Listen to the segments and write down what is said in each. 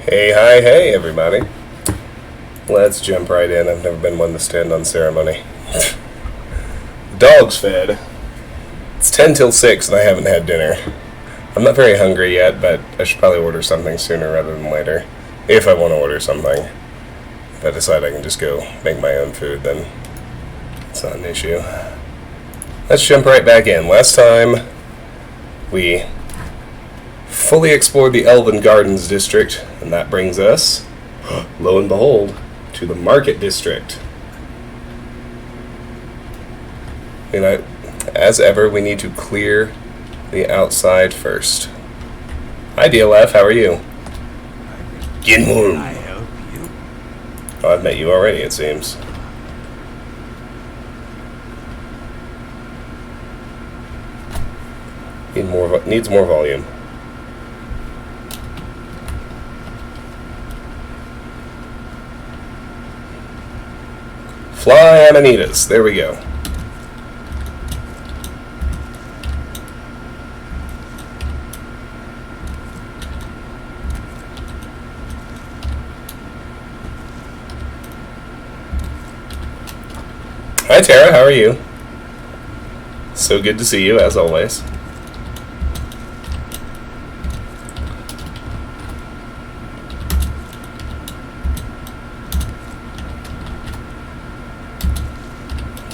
Hey, hi, hey, everybody. Let's jump right in. I've never been one to stand on ceremony. Dog's fed. It's 10 till 6 and I haven't had dinner. I'm not very hungry yet, but I should probably order something sooner rather than later. If I want to order something. If I decide I can just go make my own food, then it's not an issue. Let's jump right back in. Last time, we fully explored the Elven Gardens district, and that brings us, lo and behold, to the Market District. You know, as ever, we need to clear the outside first. Hi, DLF, how are you? Ginwoo. I help you? Oh, I've met you already, it seems. Needs more volume. Fly Amanitas. There we go. Hi Tara, how are you? So good to see you, as always.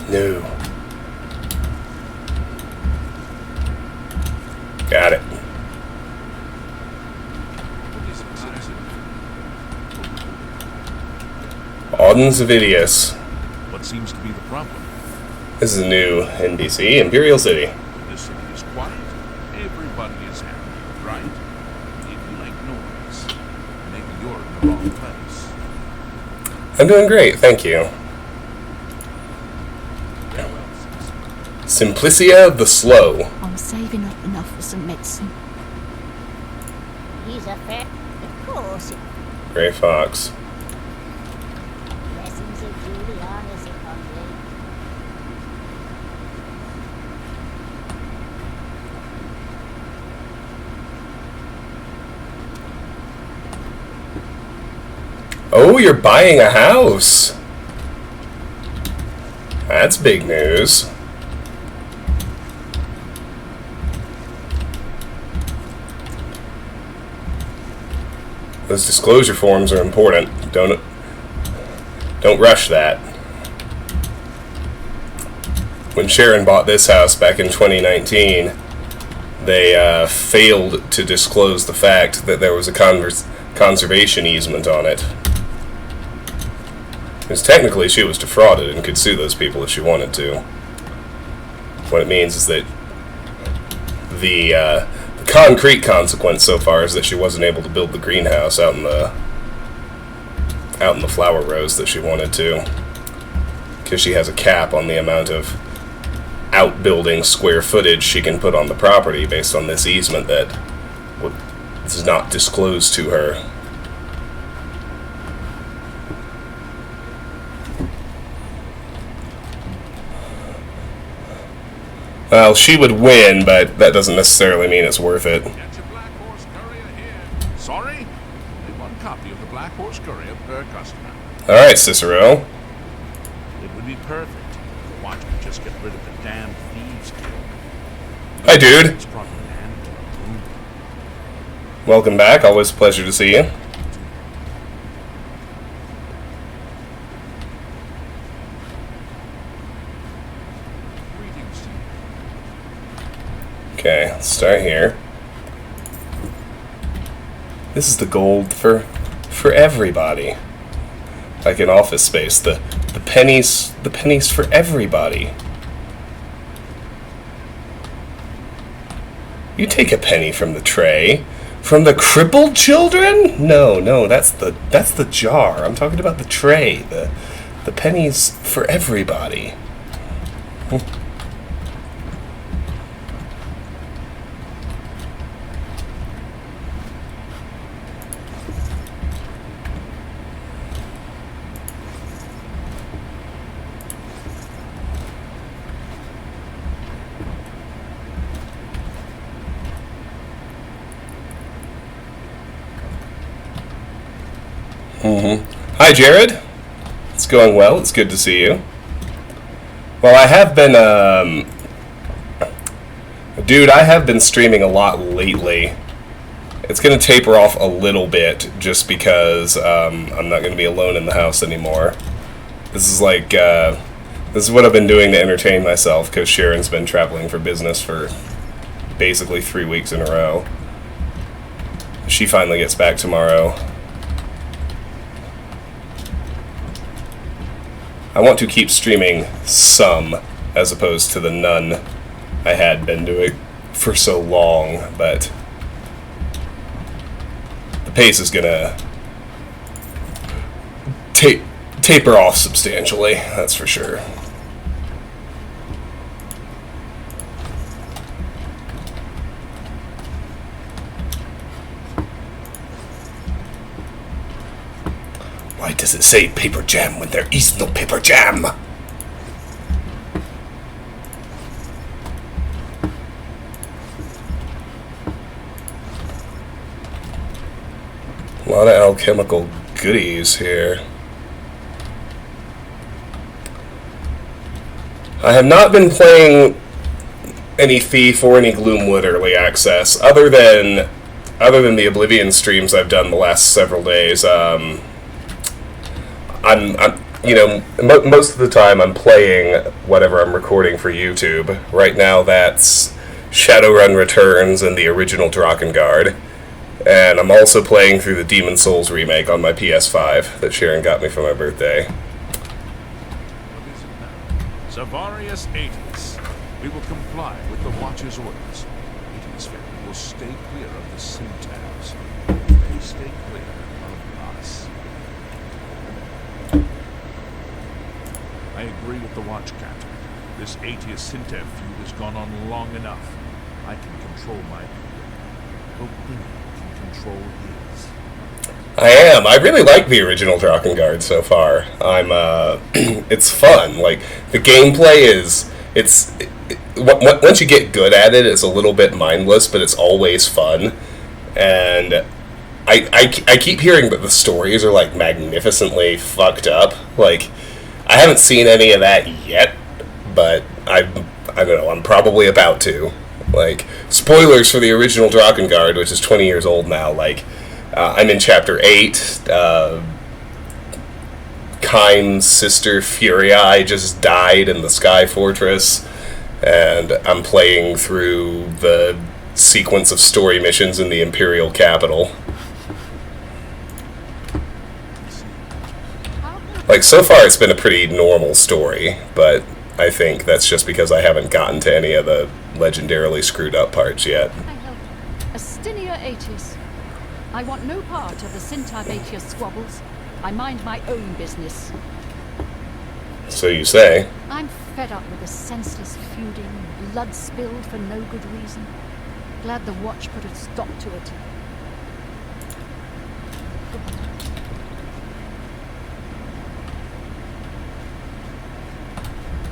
No. Got it. Auden Zavidius. What seems to be the problem? This is new in DC, Imperial City. This city is quiet. Everybody is happy, right? If you like noise, maybe you're in the wrong place. I'm doing great, thank you. Simplicia the Slow. I'm saving up enough for some medicine. He's a fair. Of course. Grey Fox. Blessings of Julianus upon thee. Oh, you're buying a house. That's big news. Those disclosure forms are important. Don't rush that. When Sharon bought this house back in 2019, they failed to disclose the fact that there was a conservation easement on it. Because technically she was defrauded and could sue those people if she wanted to. What it means is that the concrete consequence so far is that she wasn't able to build the greenhouse out in the flower rows that she wanted to, because she has a cap on the amount of outbuilding square footage she can put on the property based on this easement that is not disclosed to her. Well, she would win, but that doesn't necessarily mean it's worth it. Get your Black Horse Courier here. Sorry? Only one copy of the Black Horse Courier per customer. Alright, Cicero. It would be perfect if the watch could just get rid of the damn Thieves Guild. Hi, dude. It's probably handled our own. Welcome back. Always a pleasure to see you. Greetings to you. Okay, let's start here. This is the gold for everybody. Like in Office Space, the pennies for everybody. You take a penny from the tray. From the crippled children? No, that's the jar. I'm talking about the tray. The pennies for everybody. Hi, Jared. It's going well. It's good to see you. Well, I have been, dude, I have been streaming a lot lately. It's going to taper off a little bit just because I'm not going to be alone in the house anymore. This is like, this is what I've been doing to entertain myself because Sharon's been traveling for business for basically 3 weeks in a row. She finally gets back tomorrow. I want to keep streaming some, as opposed to the none I had been doing for so long, but the pace is gonna taper off substantially, that's for sure. Why does it say paper jam when there is no paper jam? A lot of alchemical goodies here. I have not been playing any Thief or any Gloomwood early access, other than the Oblivion streams I've done the last several days. I'm you know, most of the time I'm playing whatever I'm recording for YouTube. Right now that's Shadowrun Returns and the original Drakengard. And I'm also playing through the Demon Souls remake on my PS5 that Sharon got me for my birthday. What is it now? Zavarius Aetius. We will comply with the Watcher's orders. Aetius family will stay clear of the Syntax. They stay clear of us. I agree with the Watch Captain. This Aetius Syntev feud has gone on long enough. I can control my people. Oblivion can control his. I am. I really like the original Drakengard so far. It's fun. Like, the gameplay is, once you get good at it, it's a little bit mindless, but it's always fun. And I keep hearing that the stories are, like, magnificently fucked up. Like, I haven't seen any of that yet, but I don't know, I'm probably about to. Like, spoilers for the original Drakengard, which is 20 years old now, like, I'm in Chapter 8, Kyne's sister Furii just died in the Sky Fortress, and I'm playing through the sequence of story missions in the Imperial capital. Like, so far it's been a pretty normal story, but I think that's just because I haven't gotten to any of the legendarily screwed up parts yet. I help. Astinia Aetius. I want no part of the Syntab Aetius squabbles. I mind my own business. So you say. I'm fed up with the senseless feuding, blood spilled for no good reason. Glad the Watch put a stop to it.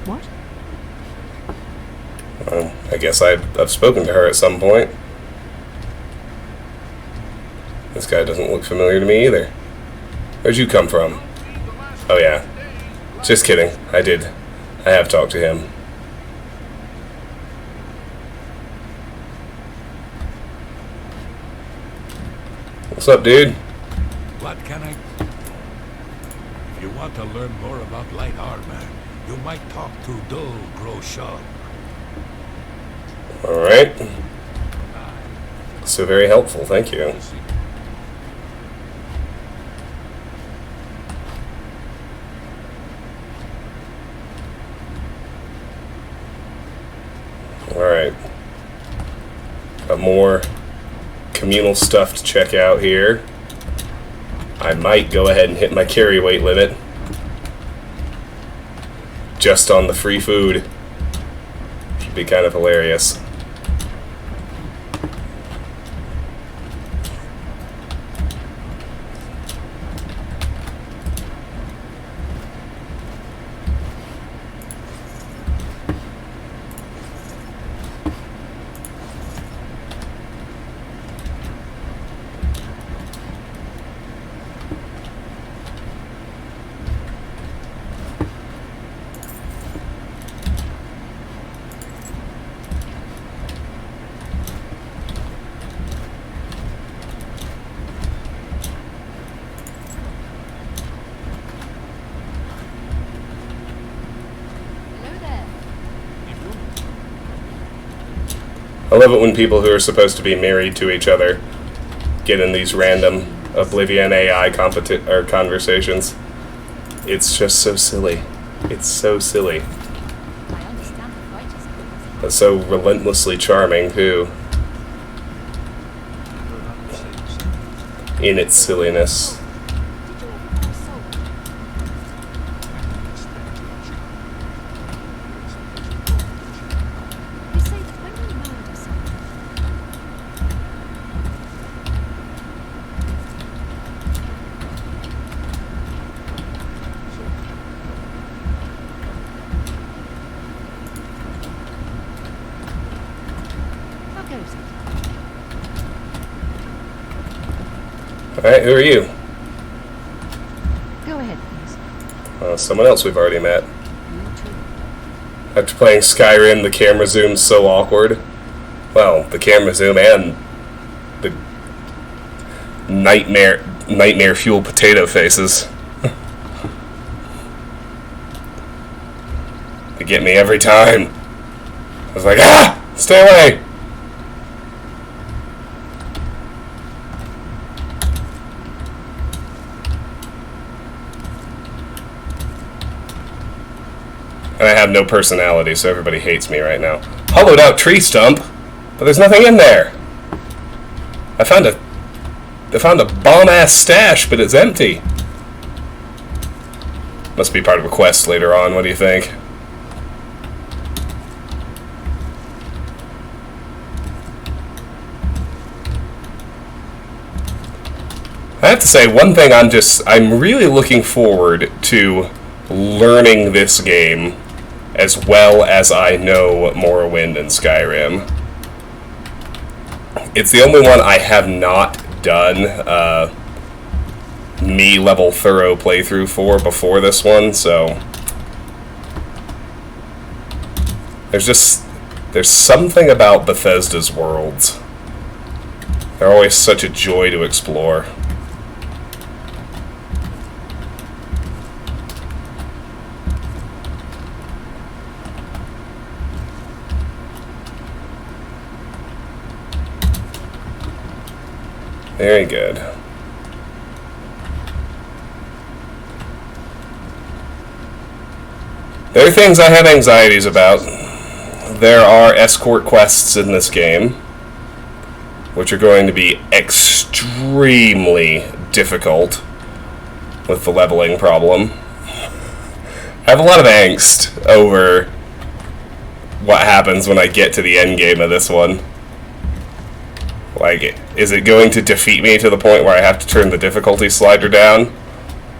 What? Well, I guess I've spoken to her at some point. This guy doesn't look familiar to me either. Where'd you come from? Oh yeah. Just kidding. I have talked to him. What's up, dude? What can I... If you want to learn more about light armor, you might talk to Dol Groshaw. Alright. So very helpful, thank you. Alright. Got more communal stuff to check out here. I might go ahead and hit my carry weight limit. Just on the free food. Should be kind of hilarious. I love it when people who are supposed to be married to each other get in these random Oblivion AI conversations. It's just so silly. It's so silly. I understand the fight is good. But so relentlessly charming, too, in its silliness. Did you ever buy salt? They say that when we murder someone, how goes it? Alright, who are you? Go ahead, please. Someone else we've already met. You too. After playing Skyrim, the camera zoom's so awkward. Well, the camera zoom and the nightmare fuel potato faces. They get me every time. I was like, ah! Stay away! And I have no personality, so everybody hates me right now. Hollowed out tree stump, but there's nothing in there. I found a bomb-ass stash, but it's empty. Must be part of a quest later on, what do you think? I have to say, one thing I'm really looking forward to learning this game as well as I know Morrowind and Skyrim. It's the only one I have not done me level thorough playthrough for before this one, so there's something about Bethesda's worlds. They're always such a joy to explore. Very good. There are things I have anxieties about. There are escort quests in this game, which are going to be extremely difficult with the leveling problem. I have a lot of angst over what happens when I get to the end game of this one. Like, is it going to defeat me to the point where I have to turn the difficulty slider down?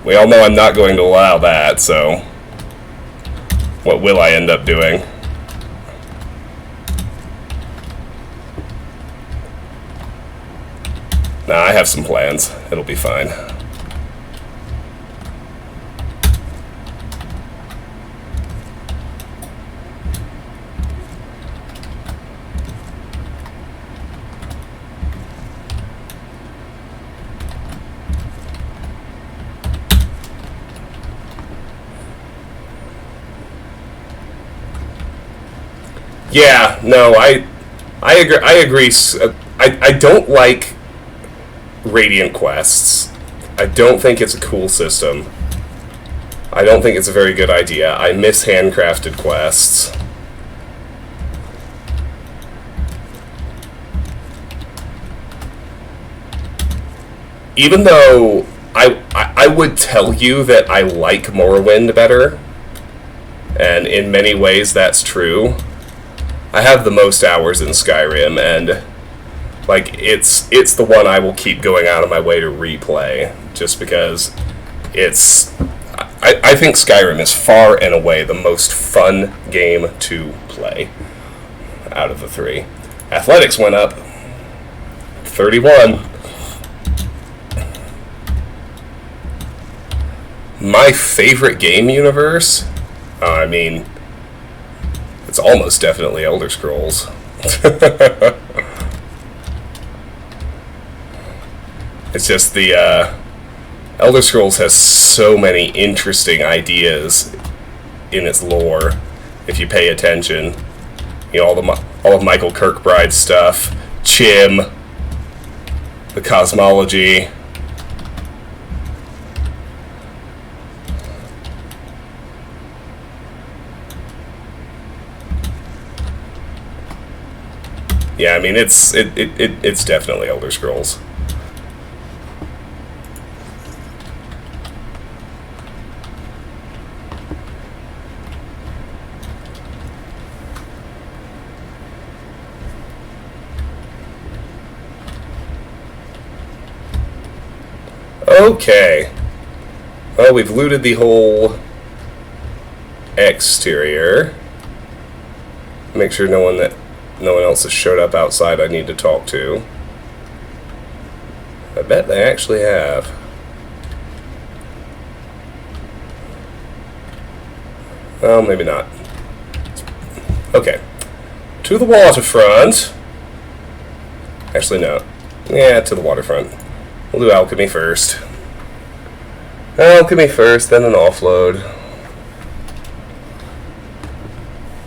We all know I'm not going to allow that, so what will I end up doing? Nah, I have some plans. It'll be fine. Yeah, no, I agree. I agree. I don't like Radiant quests. I don't think it's a cool system. I don't think it's a very good idea. I miss handcrafted quests. Even though I would tell you that I like Morrowind better, and in many ways that's true. I have the most hours in Skyrim, and like it's the one I will keep going out of my way to replay, just because it's. I think Skyrim is far and away the most fun game to play out of the three. Athletics went up 31. My favorite game universe? I mean, it's almost definitely Elder Scrolls. It's just the Elder Scrolls has so many interesting ideas in its lore if you pay attention. You know, all of Michael Kirkbride's stuff, Chim, the cosmology. Yeah, I mean, it's definitely Elder Scrolls. Okay. Well, we've looted the whole exterior. Make sure no one else has showed up outside I need to talk to. I bet they actually have. Well, maybe not. Okay. To the waterfront. Actually, no. Yeah, to the waterfront. We'll do alchemy first. Alchemy first, then an offload.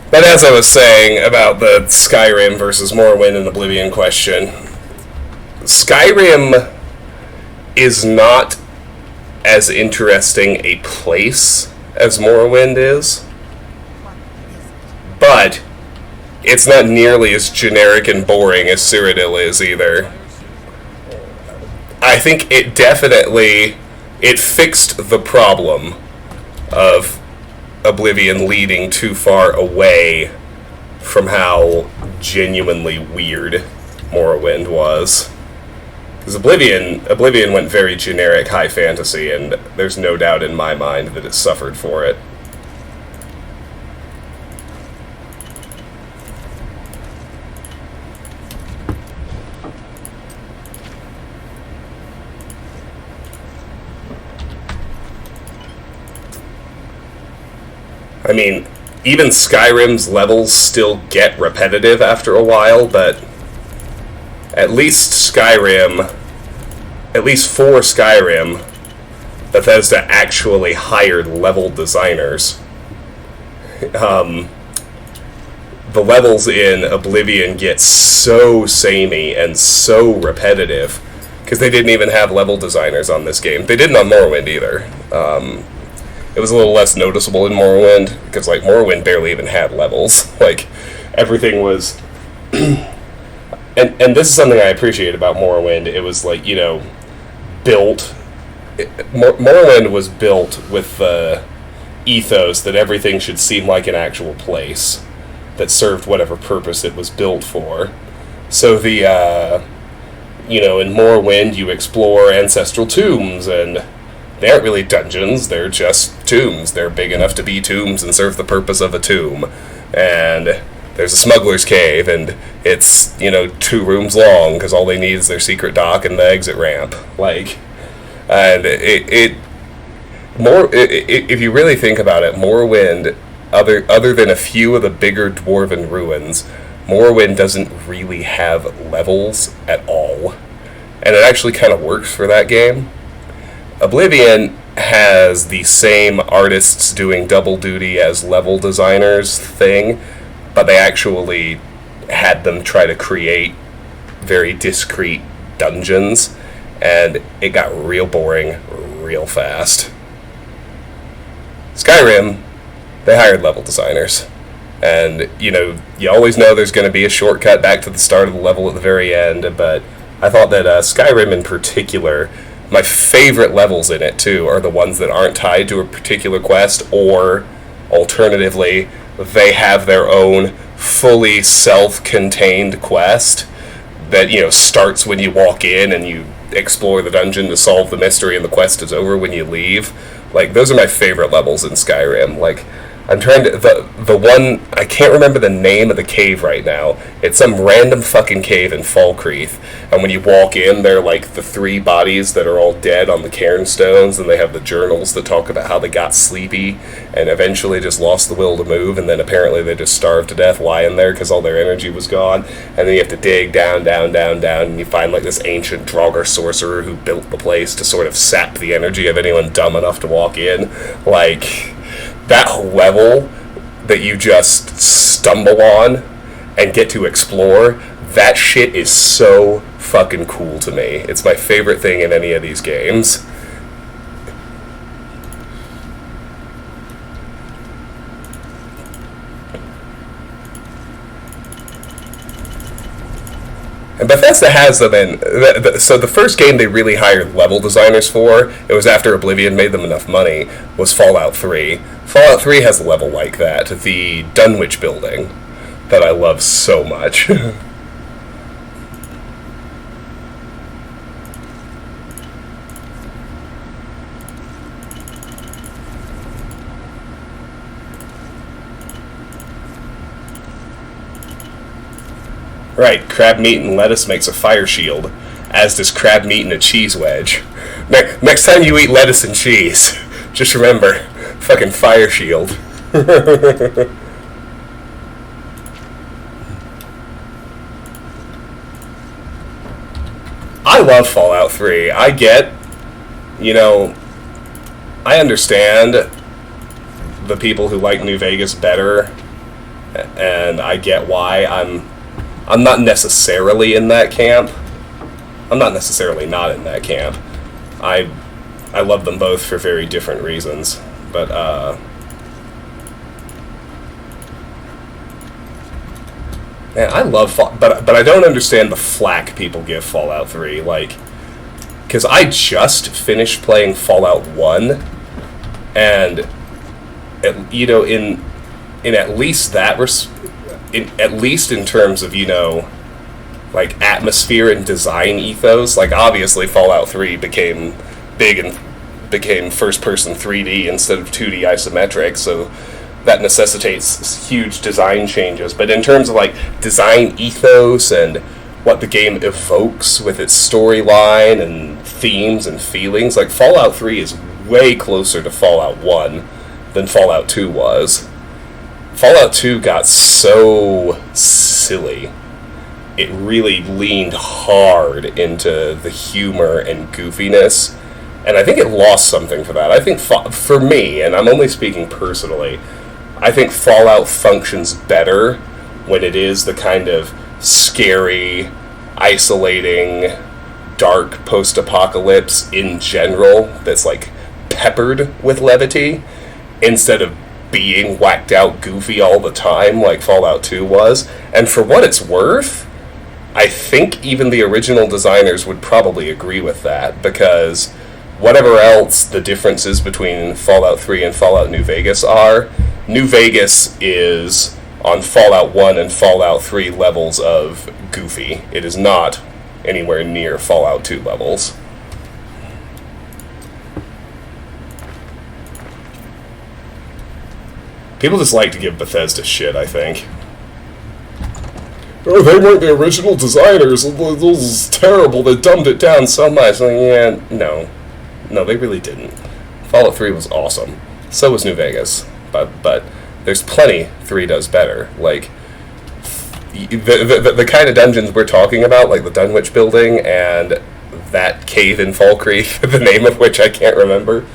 But as I was saying about the Skyrim versus Morrowind and Oblivion question, Skyrim is not as interesting a place as Morrowind is, but it's not nearly as generic and boring as Cyrodiil is either. I think it definitely, it fixed the problem of Oblivion leading too far away from how genuinely weird Morrowind was. Because Oblivion went very generic high fantasy, and there's no doubt in my mind that it suffered for it. I mean, even Skyrim's levels still get repetitive after a while, but at least for Skyrim, Bethesda actually hired level designers. The levels in Oblivion get so samey and so repetitive, because they didn't even have level designers on this game. They didn't on Morrowind either. It was a little less noticeable in Morrowind, because, like, Morrowind barely even had levels. Like, everything was... and this is something I appreciate about Morrowind. It was, like, you know, built... Morrowind was built with the ethos that everything should seem like an actual place that served whatever purpose it was built for. So the, you know, in Morrowind you explore ancestral tombs, and they aren't really dungeons, they're just tombs. They're big enough to be tombs and serve the purpose of a tomb. And there's a smuggler's cave, and it's, you know, 2 rooms long, because all they need is their secret dock and the exit ramp. Like, and if you really think about it, Morrowind, other than a few of the bigger dwarven ruins, Morrowind doesn't really have levels at all. And it actually kind of works for that game. Oblivion has the same artists doing double duty as level designers thing, but they actually had them try to create very discrete dungeons, and it got real boring real fast. Skyrim, they hired level designers. And, you know, you always know there's going to be a shortcut back to the start of the level at the very end, but I thought that Skyrim in particular, my favorite levels in it, too, are the ones that aren't tied to a particular quest, or, alternatively, they have their own fully self-contained quest that, you know, starts when you walk in and you explore the dungeon to solve the mystery and the quest is over when you leave. Like, those are my favorite levels in Skyrim. Like, I'm trying to... The one... I can't remember the name of the cave right now. It's some random fucking cave in Falkreath. And when you walk in, they're like the 3 bodies that are all dead on the cairnstones, and they have the journals that talk about how they got sleepy and eventually just lost the will to move, and then apparently they just starved to death lying there because all their energy was gone. And then you have to dig down, and you find like this ancient Draugr sorcerer who built the place to sort of sap the energy of anyone dumb enough to walk in. Like... that level that you just stumble on and get to explore, that shit is so fucking cool to me. It's my favorite thing in any of these games. And Bethesda has them in... So the first game they really hired level designers for, it was after Oblivion made them enough money, was Fallout 3. Fallout 3 has a level like that, the Dunwich building, that I love so much. Right, crab meat and lettuce makes a fire shield, as does crab meat and a cheese wedge. Next time you eat lettuce and cheese, just remember, fucking fire shield. I love Fallout 3. I get, I understand the people who like New Vegas better, and I get why. I'm not necessarily in that camp. I'm not necessarily not in that camp. I love them both for very different reasons. But, man, I love but I don't understand the flack people give Fallout 3. Like, because I just finished playing Fallout 1, and, in at least that at least in terms of, like, atmosphere and design ethos, like, obviously Fallout 3 became big and became first-person 3D instead of 2D isometric, so that necessitates huge design changes. But in terms of, like, design ethos and what the game evokes with its storyline and themes and feelings, like, Fallout 3 is way closer to Fallout 1 than Fallout 2 was. Fallout 2 got so silly. It really leaned hard into the humor and goofiness, and I think it lost something for that. I think, for me, and I'm only speaking personally, I think Fallout functions better when it is the kind of scary, isolating, dark post-apocalypse in general that's, like, peppered with levity, instead of being whacked out goofy all the time like Fallout 2 was. And for what it's worth, I think even the original designers would probably agree with that, because whatever else the differences between Fallout 3 and Fallout New Vegas are, New Vegas is on Fallout 1 and Fallout 3 levels of goofy. It is not anywhere near Fallout 2 levels. People just like to give Bethesda shit, I think. Oh, they weren't the original designers. This is terrible. They dumbed it down so much. Like, yeah, no. No, they really didn't. Fallout 3 was awesome. So was New Vegas. But there's plenty 3 does better. Like, the kind of dungeons we're talking about, like the Dunwich building and that cave in Fall Creek, the name of which I can't remember,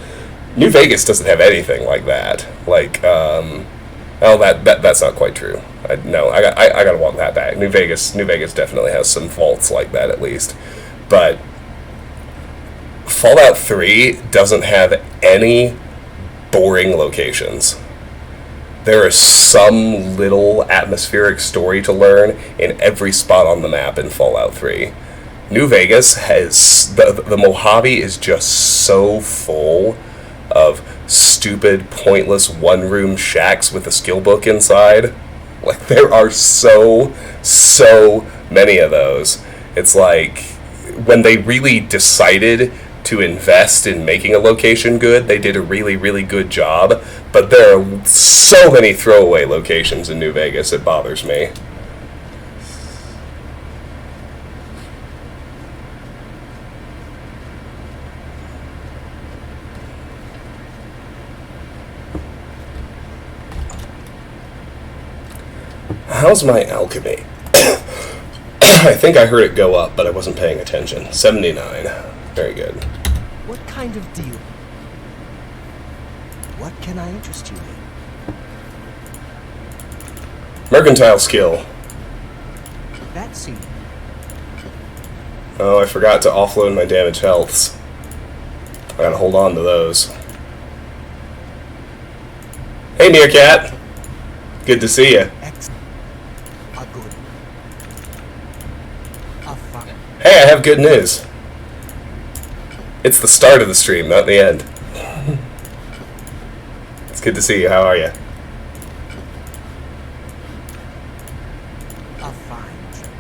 New Vegas doesn't have anything like that. Like, that's not quite true. I gotta walk that back. New Vegas definitely has some faults like that, at least. But Fallout 3 doesn't have any boring locations. There is some little atmospheric story to learn in every spot on the map in Fallout 3. New Vegas has... The Mojave is just so full of stupid, pointless one-room shacks with a skill book inside. Like, there are so many of those. It's like, when they really decided to invest in making a location good, they did a really, really good job. But there are so many throwaway locations in New Vegas, it bothers me. How's my alchemy? I think I heard it go up, but I wasn't paying attention. 79. Very good. What kind of deal? What can I interest you in? Mercantile skill. That seems... Oh, I forgot to offload my damage healths. I gotta hold on to those. Hey, Meerkat! Good to see you. Excellent. A good. A fine. Hey, I have good news. It's the start of the stream, not the end. It's good to see you. How are you? A fine trip.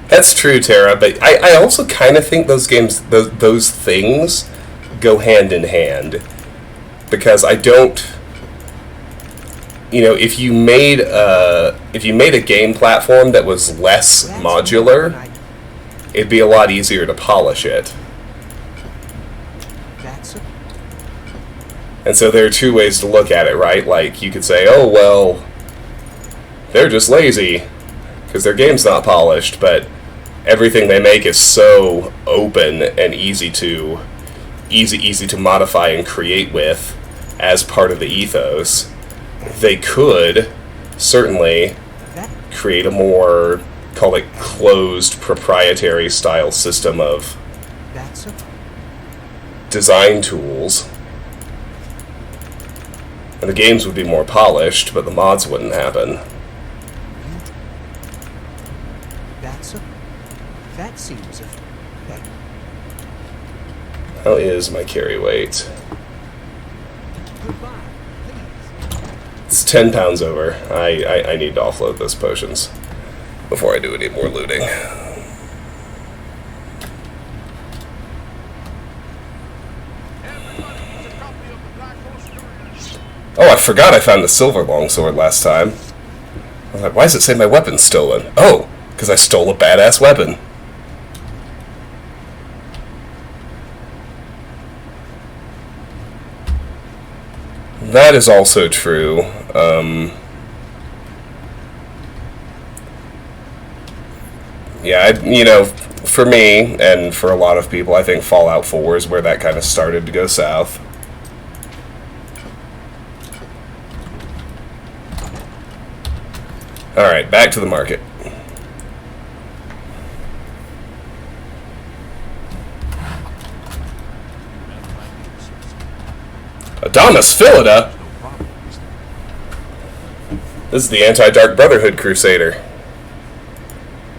That's true, Tara, but I also kind of think those games, those things, go hand in hand. Because I don't... You know, if you made a game platform that was less modular, it'd be a lot easier to polish it. That's a... And so there are two ways to look at it, right? Like, you could say, oh, well, they're just lazy, because their game's not polished, but everything they make is so open and easy to modify and create with as part of the ethos. They could certainly create a more, call it, closed, proprietary style system of That's a... design tools. And the games would be more polished, but the mods wouldn't happen. That's a... That seems a... That... How is my carry weight? Goodbye, please. It's 10 pounds over. I need to offload those potions before I do any more looting. Oh, I forgot I found the silver longsword last time. I was like, why does it say my weapon's stolen? Oh, because I stole a badass weapon. That is also true. Yeah, you know, for me, and for a lot of people, I think Fallout 4 is where that kind of started to go south. Alright, back to the market. Adamus Philida? This is the Anti-Dark Brotherhood Crusader.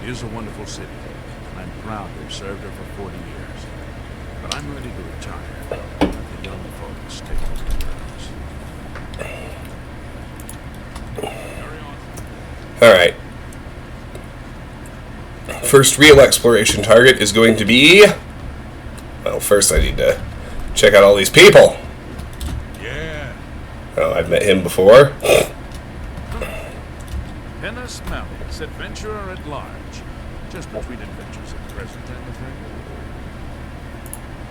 It is a wonderful city, and I'm proud to have served her for 40 years. But I'm ready to retire. Let the young folks take over the grounds. Alright. First real exploration target is going to be... Well, first I need to check out all these people. Yeah. Oh, I've met him before. Pennis Malleus, adventurer at large. Just between adventures at present, I'm afraid.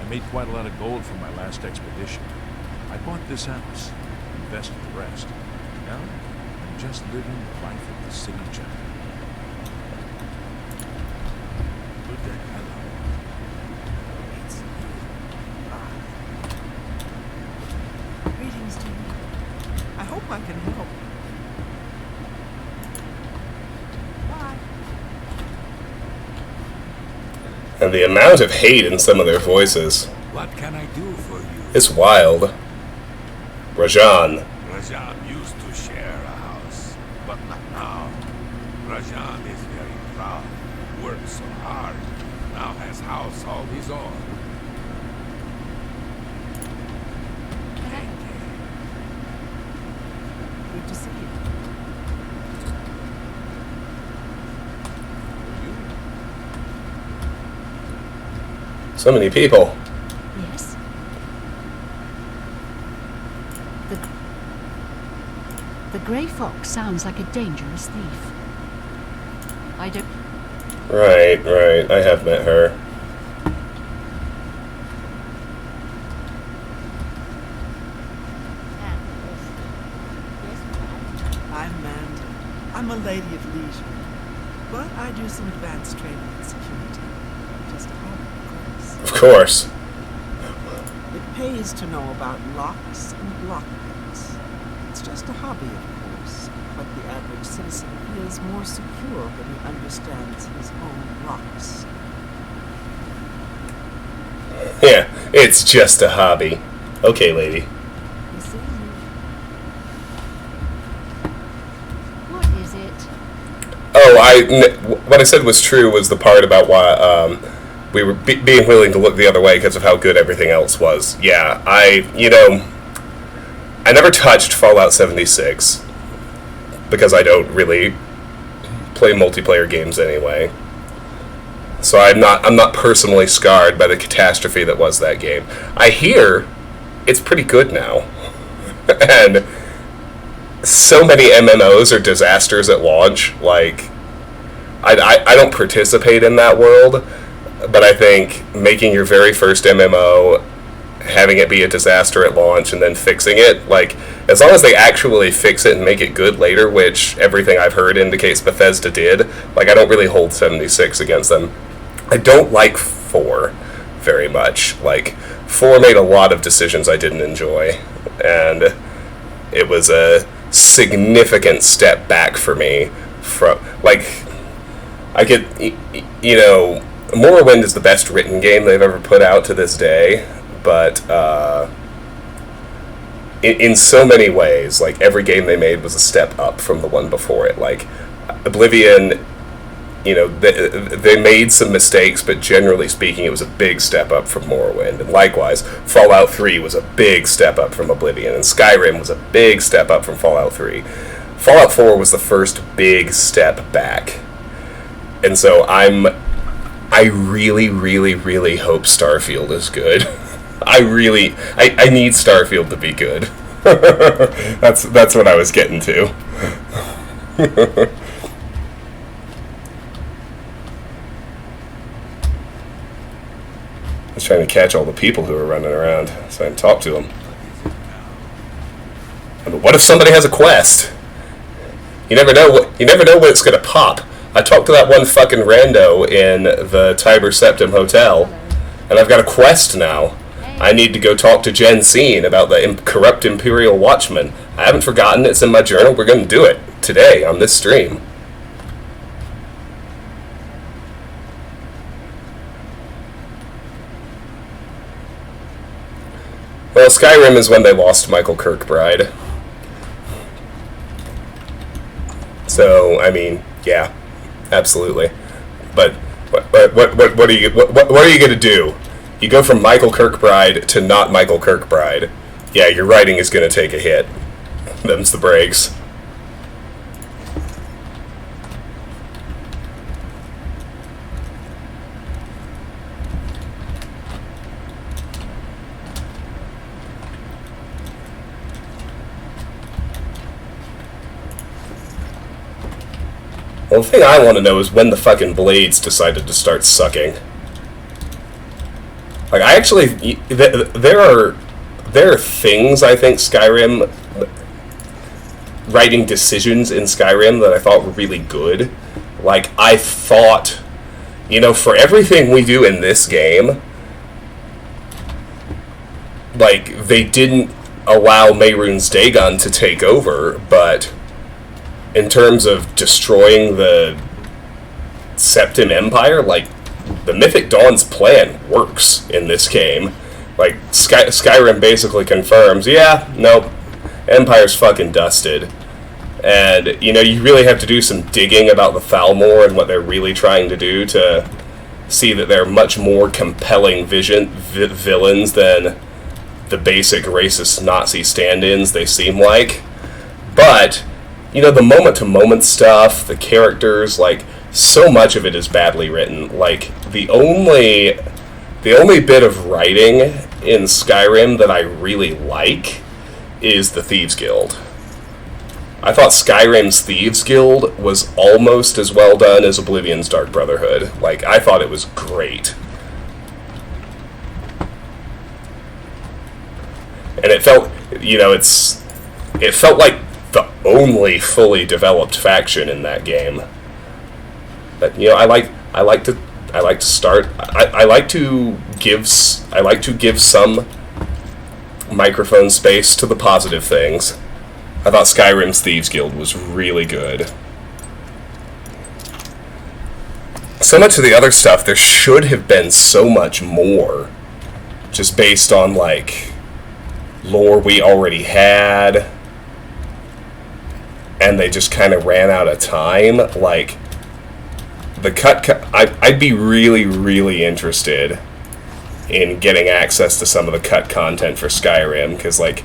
I made quite a lot of gold from my last expedition. I bought this house, invested the rest. Now, I'm just living the life of the city gentleman. Good day, hello. It's you. Greetings, Jimmy. I hope I can help. Bye. And the amount of hate in some of their voices. What can I do for you? It's wild. Rajan. Rajan used to share a house, but not now. Rajan is very proud. Worked so hard. Now has house all his own. Good to see you. So many people. Yes? The Grey Fox sounds like a dangerous thief. I don't... Right, right. I have met her. I'm Manda. I'm a lady of leisure. But I do some advanced training in security. Just a hobby, of Of course. It pays to know about locks and lockpicks. It's just a hobby, of course. But the average citizen feels more secure when he understands his own locks. Yeah, it's just a hobby. Okay, lady. You see? What is it? Oh, what I said was true was the part about why we were being willing to look the other way because of how good everything else was. Yeah, I never touched Fallout 76 because I don't really play multiplayer games anyway. So I'm not personally scarred by the catastrophe that was that game. I hear it's pretty good now. And so many MMOs are disasters at launch. Like, I don't participate in that world, but I think making your very first MMO, having it be a disaster at launch, and then fixing it, like, as long as they actually fix it and make it good later, which everything I've heard indicates Bethesda did, like, I don't really hold 76 against them. I don't like 4 very much. Like, 4 made a lot of decisions I didn't enjoy, and it was a significant step back for me from, like, I could, Morrowind is the best written game they've ever put out to this day, but in so many ways, like, every game they made was a step up from the one before it. Like, Oblivion, they made some mistakes, but generally speaking, it was a big step up from Morrowind. And likewise, Fallout 3 was a big step up from Oblivion, and Skyrim was a big step up from Fallout 3. Fallout 4 was the first big step back. And so I really, really, really hope Starfield is good. I need Starfield to be good. That's what I was getting to. I was trying to catch all the people who are running around so I can talk to them. But what if somebody has a quest? You never know when it's gonna pop. I talked to that one fucking rando in the Tiber Septim Hotel, and I've got a quest now. I need to go talk to Jen Scene about the corrupt Imperial Watchman. I haven't forgotten, it's in my journal. We're going to do it today on this stream. Well, Skyrim is when they lost Michael Kirkbride. So, I mean, yeah, absolutely. But what are you going to do? You go from Michael Kirkbride to not Michael Kirkbride. Yeah, your writing is going to take a hit. Them's the breaks. Well, the thing I want to know is when the fucking blades decided to start sucking. Like, I actually, there are things, I think, Skyrim, writing decisions in Skyrim that I thought were really good. Like, I thought, for everything we do in this game, like, they didn't allow Mehrunes Dagon to take over, but in terms of destroying the Septim Empire, like, the Mythic Dawn's plan works in this game. Like, Skyrim basically confirms, yeah, nope, Empire's fucking dusted. And, you really have to do some digging about the Thalmor and what they're really trying to do to see that they're much more compelling villains than the basic racist Nazi stand-ins they seem like. But, the moment-to-moment stuff, the characters, like, so much of it is badly written. Like, the only bit of writing in Skyrim that I really like is the Thieves Guild. I thought Skyrim's Thieves Guild was almost as well done as Oblivion's Dark Brotherhood. Like, I thought it was great. And it felt, it felt like the only fully developed faction in that game. But, I like to give some microphone space to the positive things. I thought Skyrim's Thieves Guild was really good. So much of the other stuff, there should have been so much more, just based on, like, lore we already had, and they just kind of ran out of time. Like, the I'd be really, really interested in getting access to some of the cut content for Skyrim, because, like,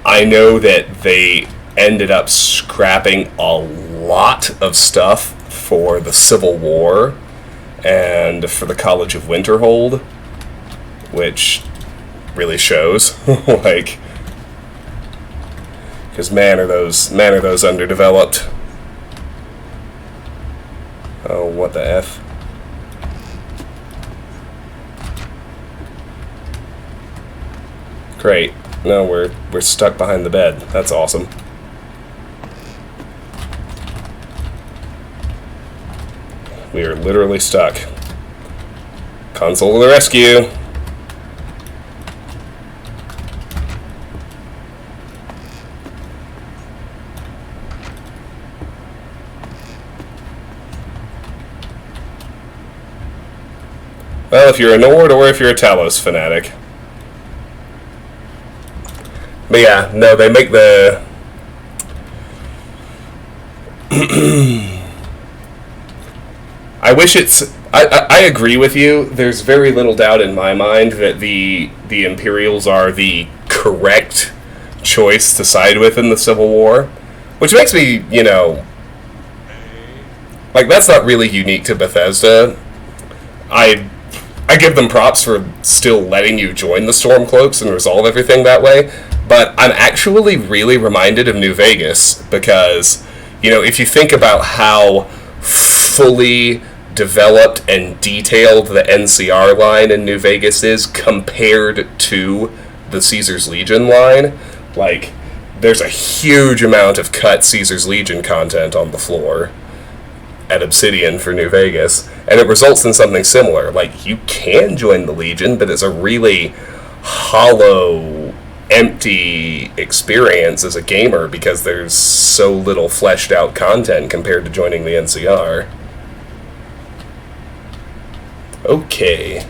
I know that they ended up scrapping a lot of stuff for the Civil War and for the College of Winterhold, which really shows. Like, because man are those underdeveloped. Oh, what the F? Great. No, we're stuck behind the bed. That's awesome. We are literally stuck. Console to the rescue! Well, if you're a Nord or if you're a Talos fanatic. But yeah, no, they make the... I wish it's... I agree with you. There's very little doubt in my mind that the Imperials are the correct choice to side with in the Civil War. Which makes me, like, that's not really unique to Bethesda. I give them props for still letting you join the Stormcloaks and resolve everything that way. But I'm actually really reminded of New Vegas because, if you think about how fully developed and detailed the NCR line in New Vegas is compared to the Caesar's Legion line, like, there's a huge amount of cut Caesar's Legion content on the floor at Obsidian for New Vegas, and it results in something similar. Like, you can join the Legion, but it's a really hollow, empty experience as a gamer because there's so little fleshed out content compared to joining the NCR. Okay.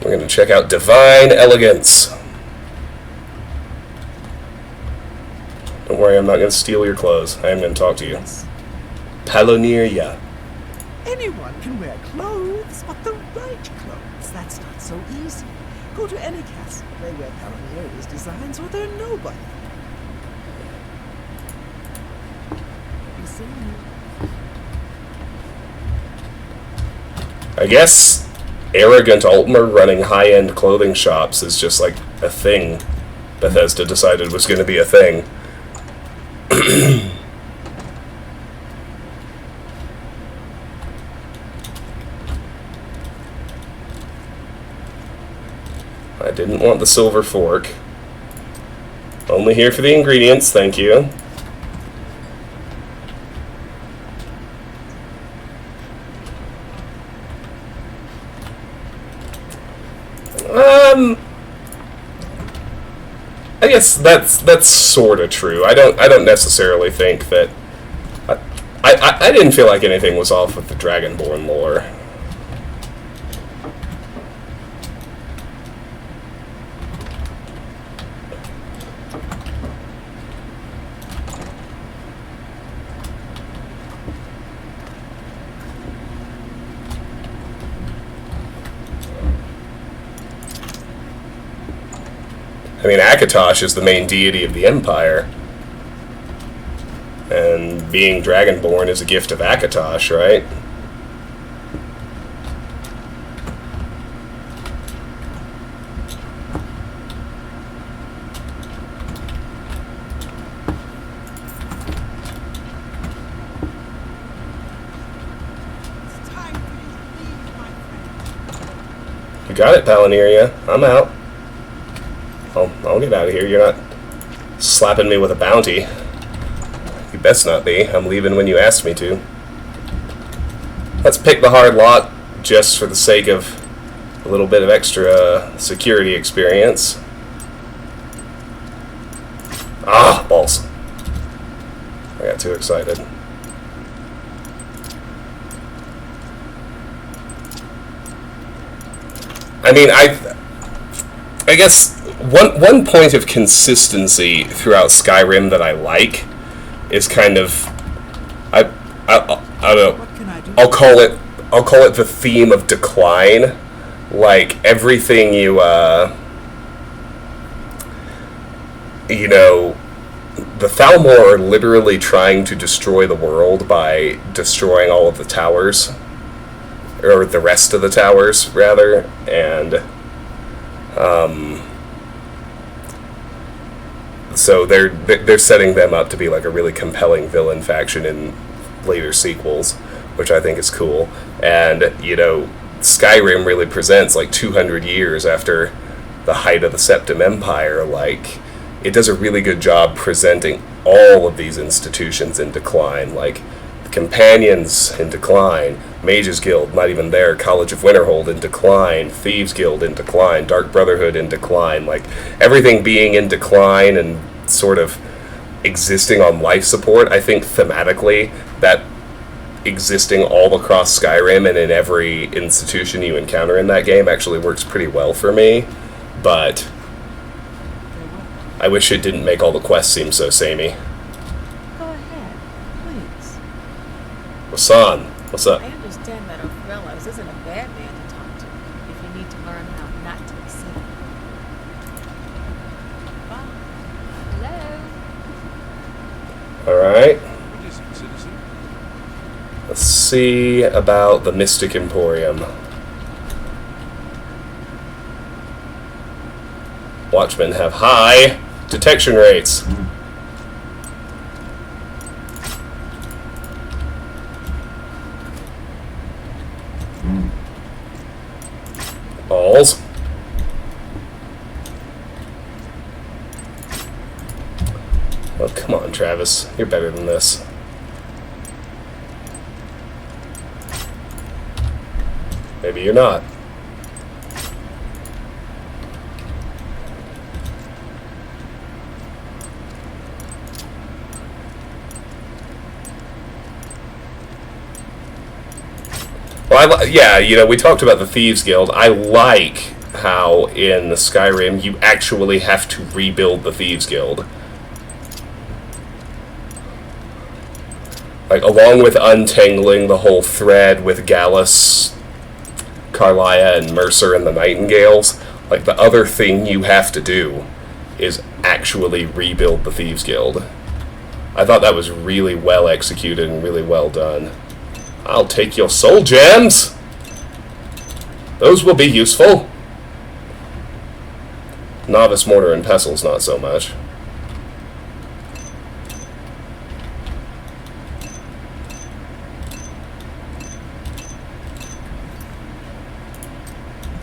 We're going to check out Divine Elegance. Don't worry, I'm not going to steal your clothes. I am going to talk to you. Paloneria. Anyone can wear clothes, but the right clothes. That's not so easy. Go to any castle, they wear Paloneria's designs, or they're nobody. You see? I guess arrogant Altmer running high-end clothing shops is just like a thing Bethesda decided was going to be a thing. I didn't want the silver fork. Only here for the ingredients, thank you. I guess that's sort of true. I don't necessarily think that. I didn't feel like anything was off with the Dragonborn lore. I mean, Akatosh is the main deity of the Empire. And being Dragonborn is a gift of Akatosh, right? got it, Palineria. I'm out. I'll get out of here. You're not slapping me with a bounty. You best not be. I'm leaving when you asked me to. Let's pick the hard lot just for the sake of a little bit of extra security experience. Ah, balls. I got too excited. I mean, I guess one point of consistency throughout Skyrim that I like is kind of I don't know. What can I do? I'll call it the theme of decline. Like everything you know, the Thalmor are literally trying to destroy the world by destroying all of the towers, or the rest of the towers rather, and so they're setting them up to be like a really compelling villain faction in later sequels, which I think is cool. And you know, Skyrim really presents like 200 years after the height of the Septim Empire. Like, it does a really good job presenting all of these institutions in decline, like the Companions in decline, Mages Guild not even there, College of Winterhold in decline, Thieves Guild in decline, Dark Brotherhood in decline, like everything being in decline and sort of existing on life support. I think thematically that existing all across Skyrim and in every institution you encounter in that game actually works pretty well for me, but I wish it didn't make all the quests seem so samey. Go ahead, please. Wasan, what's up? I understand that Ophelos isn't a bad man to talk to if you need to learn how not to accept. Bye. Hello? Alright, What is it, citizen? let's see about the Mystic Emporium. Watchmen have high detection rates. Balls. Oh, come on, Travis. You're better than this. Maybe you're not. Well, yeah, you know, we talked about the Thieves Guild. I like how in Skyrim you actually have to rebuild the Thieves Guild. Like, along with untangling the whole thread with Gallus, Carlia, and Mercer and the Nightingales, like, the other thing you have to do is actually rebuild the Thieves Guild. I thought that was really well executed and really well done. I'll take your soul gems! Those will be useful. Novice Mortar and Pestles, not so much.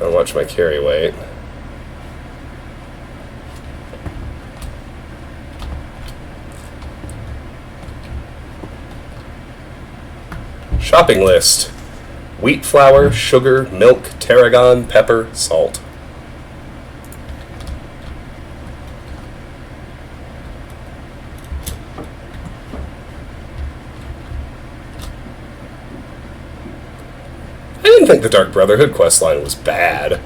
I'll watch my carry weight. Shopping list. Wheat flour, sugar, milk, tarragon, pepper, salt. I didn't think the Dark Brotherhood questline was bad.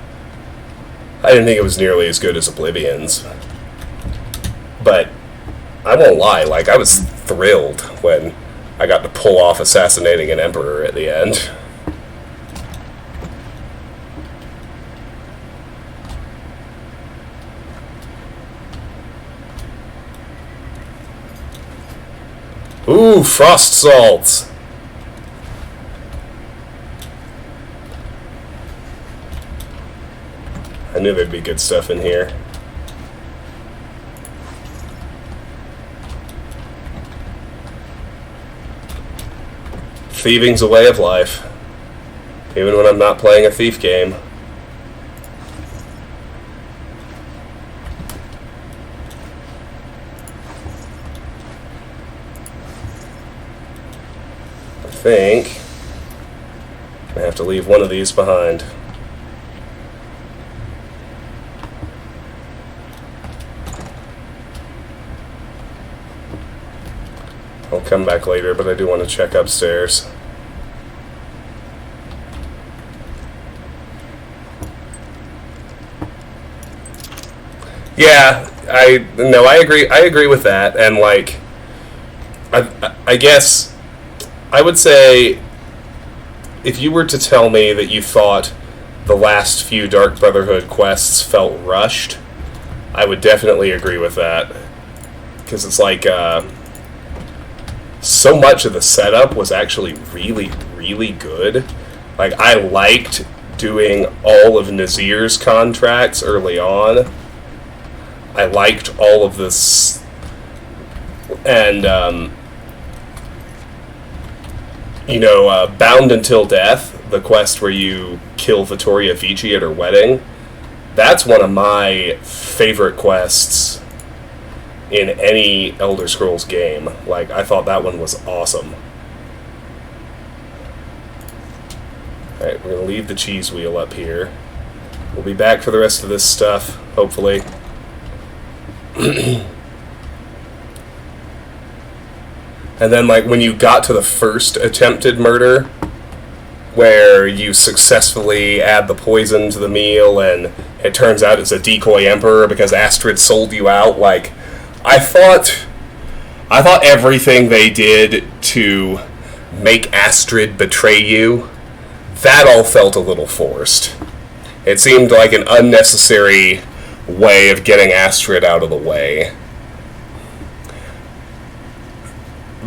I didn't think it was nearly as good as Oblivion's. But I won't lie, like, I was thrilled when I got to pull off assassinating an emperor at the end. Ooh, frost salts! I knew there'd be good stuff in here. Thieving's a way of life. Even when I'm not playing a thief game. think I have to leave one of these behind. I'll come back later, but I do want to check upstairs. Yeah, I agree with that, and like, I guess I would say if you were to tell me that you thought the last few Dark Brotherhood quests felt rushed, I would definitely agree with that, because it's like so much of the setup was actually really, really good. Like, I liked doing all of Nazir's contracts early on. I liked all of this, and Bound Until Death, the quest where you kill Vittoria Vici at her wedding, that's one of my favorite quests in any Elder Scrolls game. Like, I thought that one was awesome. Alright, we're going to leave the cheese wheel up here. We'll be back for the rest of this stuff, hopefully. And then, like, when you got to the first attempted murder, where you successfully add the poison to the meal, and it turns out it's a decoy emperor because Astrid sold you out, like, I thought everything they did to make Astrid betray you, that all felt a little forced. It seemed like an unnecessary way of getting Astrid out of the way.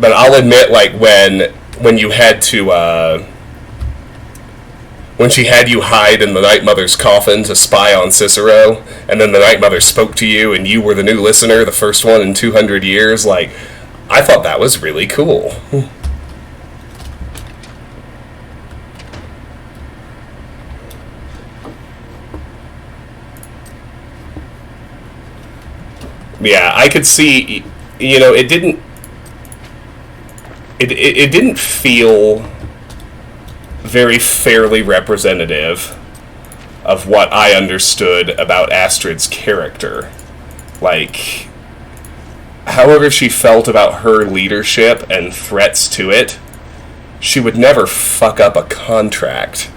But I'll admit, like, when you had to, when she had you hide in the Night Mother's coffin to spy on Cicero, and then the Night Mother spoke to you, and you were the new listener, the first one in 200 years, like, I thought that was really cool. Yeah, I could see, it didn't feel very fairly representative of what I understood about Astrid's character. Like, however she felt about her leadership and threats to it, she would never fuck up a contract.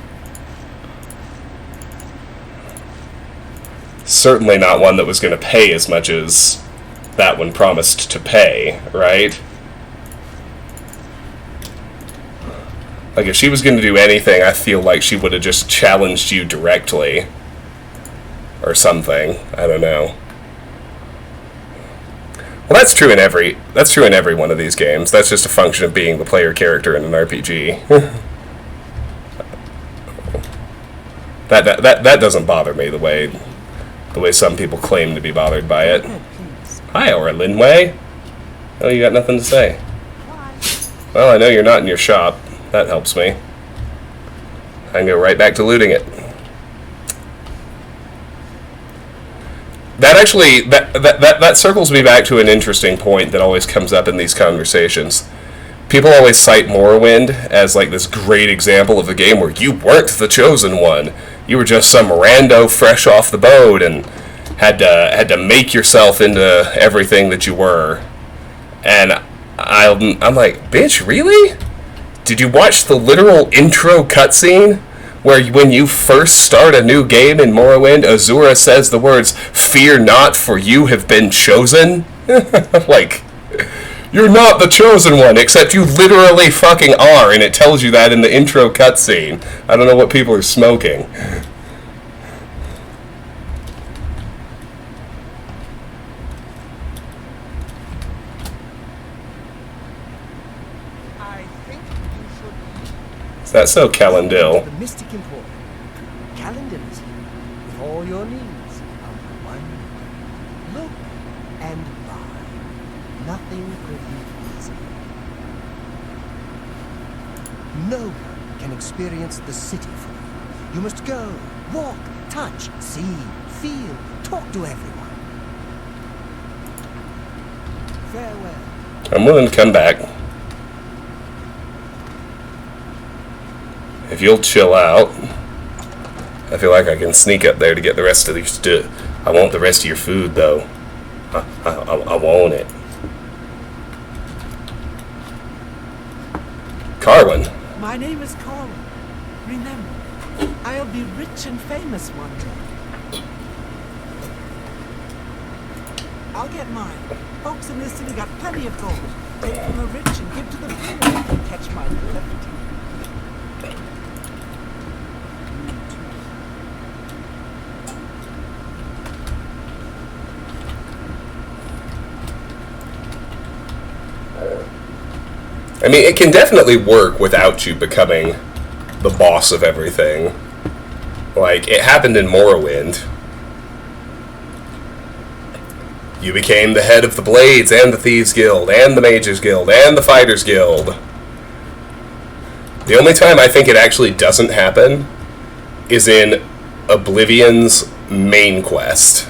Certainly not one that was going to pay as much as that one promised to pay, right? Like, if she was going to do anything, I feel like she would have just challenged you directly. Or something. I don't know. Well, that's true in every one of these games. That's just a function of being the player character in an RPG. That doesn't bother me the way some people claim to be bothered by it. Hi, Aura Linway. Oh, you got nothing to say. Well, I know you're not in your shop. That helps me. I can go right back to looting it. That actually, that circles me back to an interesting point that always comes up in these conversations. People always cite Morrowind as like this great example of a game where you weren't the chosen one. You were just some rando fresh off the boat and had to make yourself into everything that you were. And I'm like, bitch, really? Did you watch the literal intro cutscene where when you first start a new game in Morrowind, Azura says the words, "Fear not, for you have been chosen"? Like, you're not the chosen one, except you literally fucking are, and it tells you that in the intro cutscene. I don't know what people are smoking. Is that so, Calendil? The Mystic Emporium. Calendar is here with all your needs under one roof. Look and buy. Nothing could be easier. No one can experience the city for you. You must go, walk, touch, see, feel, talk to everyone. Farewell. I'm willing to come back. If you'll chill out, I feel like I can sneak up there to get the rest of these. I want the rest of your food, though. I want it. Carwin. My name is Carl. Remember, I'll be rich and famous one day. I'll get mine. Folks in this city got plenty of gold. Take from the rich and give to the poor. Catch my drift. I mean, it can definitely work without you becoming the boss of everything. Like, it happened in Morrowind. You became the head of the Blades and the Thieves Guild and the Mages Guild and the Fighters Guild. The only time I think it actually doesn't happen is in Oblivion's main quest.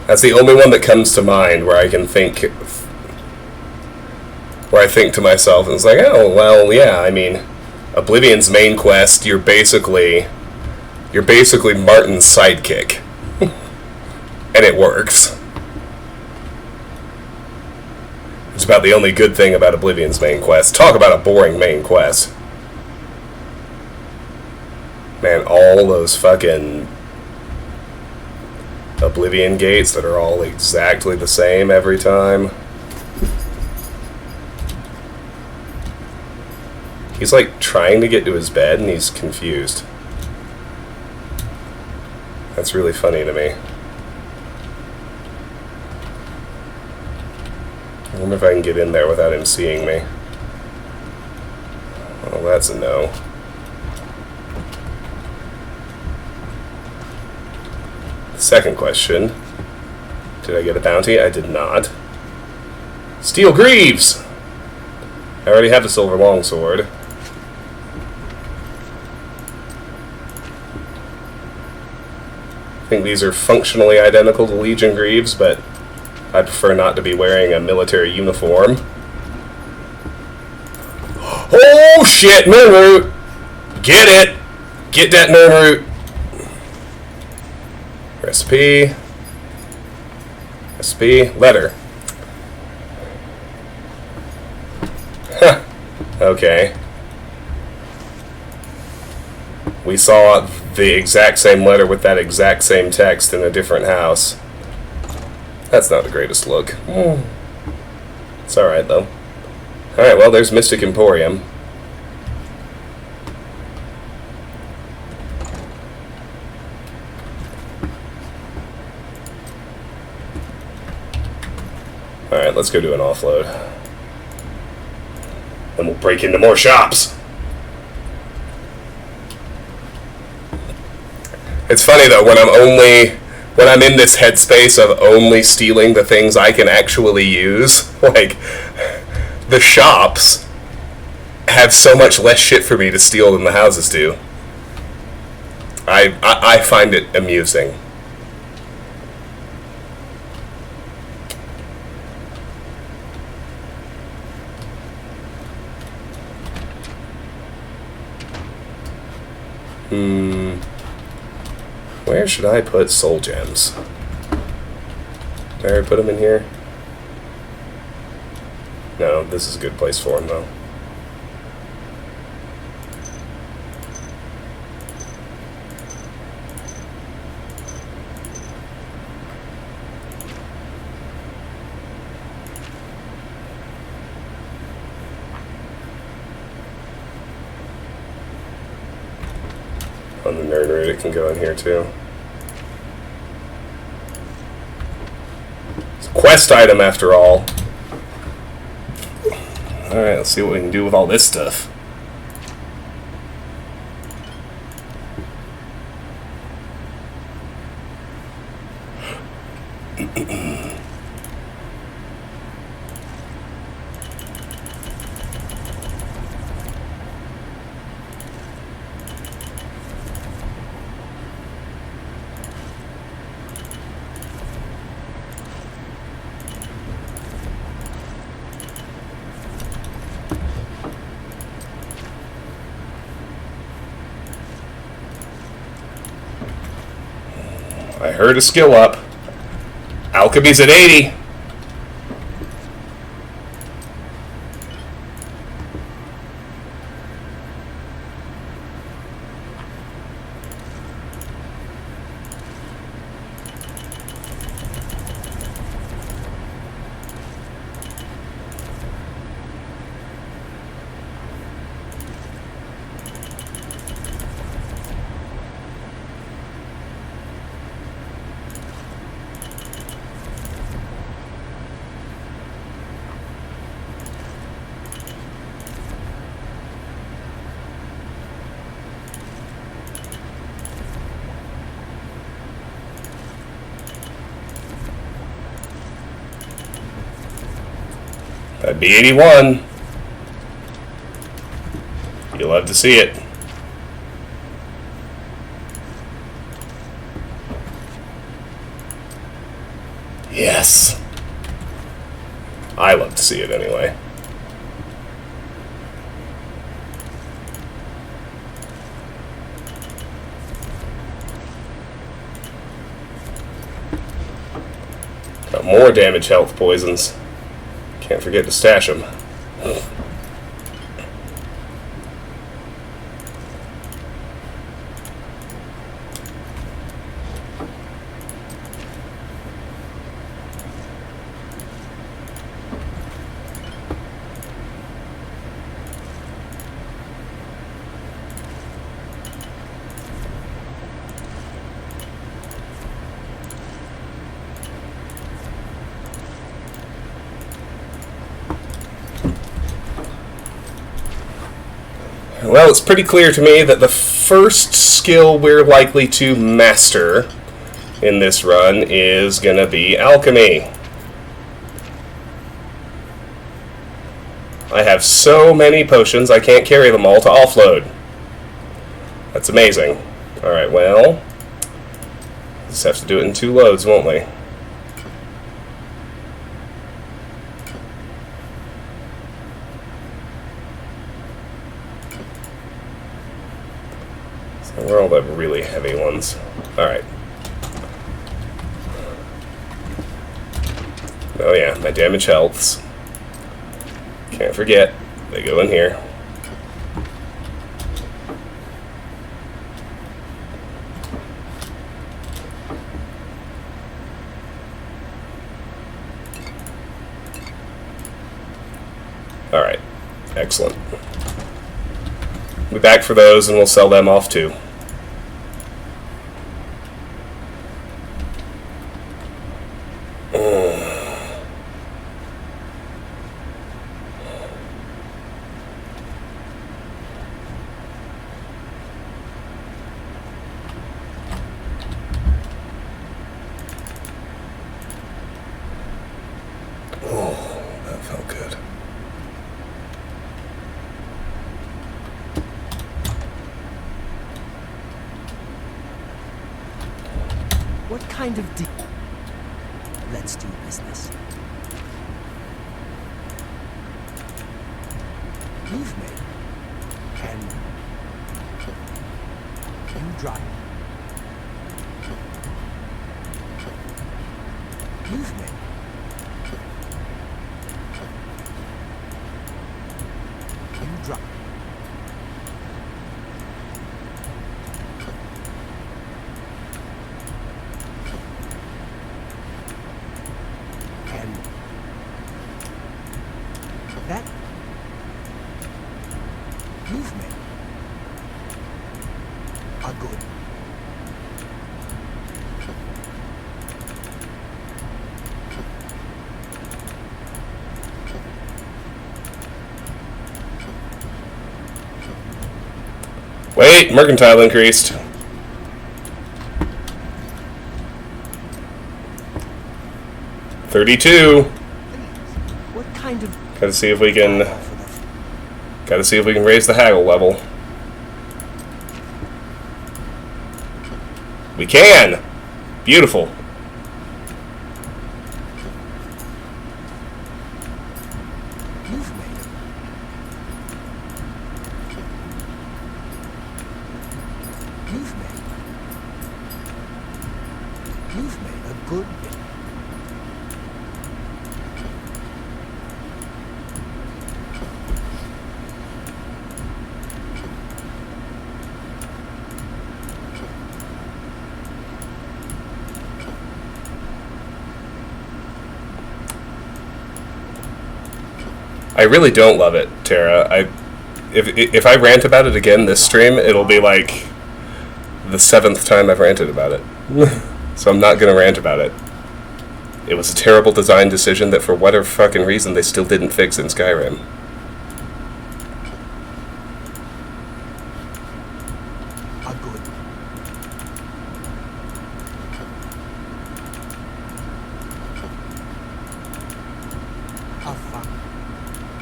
That's the only one that comes to mind where I can think... where I think to myself, and it's like, oh, well, yeah, I mean, Oblivion's main quest, you're basically Martin's sidekick. And it works. It's about the only good thing about Oblivion's main quest. Talk about a boring main quest. Man, all those fucking Oblivion gates that are all exactly the same every time. He's like trying to get to his bed and he's confused. That's really funny to me. I wonder if I can get in there without him seeing me. Well, that's a no. Second question. Did I get a bounty? I did not. Steel Greaves! I already have the silver longsword. I think these are functionally identical to Legion Greaves, but I prefer not to be wearing a military uniform. Oh shit, moon root! Get it! Get that moon root! Recipe. Recipe. Letter. Huh. Okay. We saw the exact same letter with that exact same text in a different house. That's not the greatest look. It's alright, though. Alright, well, there's Mystic Emporium. Alright, let's go do an offload. And we'll break into more shops. It's funny, though, when I'm in this headspace of only stealing the things I can actually use, like, the shops have so much less shit for me to steal than the houses do. I find it amusing. Where should I put soul gems? Did I already put them in here? No, this is a good place for them, though. On the nerd route, it can go in here too. It's a quest item after all. Alright, let's see what we can do with all this stuff. I heard a skill up. Alchemy's at 80. That'd be 81. You'll love to see it. Yes. I love to see it anyway. Got more damage health poisons. Can't forget to stash them. Well, it's pretty clear to me that the first skill we're likely to master in this run is going to be alchemy. I have so many potions, I can't carry them all to offload. That's amazing. Alright, well, just have to do it in 2 loads, won't we? Where are all the really heavy ones? Alright. Oh yeah, my damage healths. Can't forget, they go in here. Alright, excellent. We'll be back for those and we'll sell them off too. What kind of deal? Let's do business. You've made. And you drop. You've made. You drop. That you've made are good. Wait, mercantile increased. $32. What kind of Gotta see if we can raise the haggle level. We can! Beautiful. you've made? You've made. You've made a good bit. I really don't love it, Tara. If I rant about it again this stream, it'll be like the 7th time I've ranted about it. So I'm not gonna rant about it. It was a terrible design decision that for whatever fucking reason they still didn't fix in Skyrim. A good. A fun.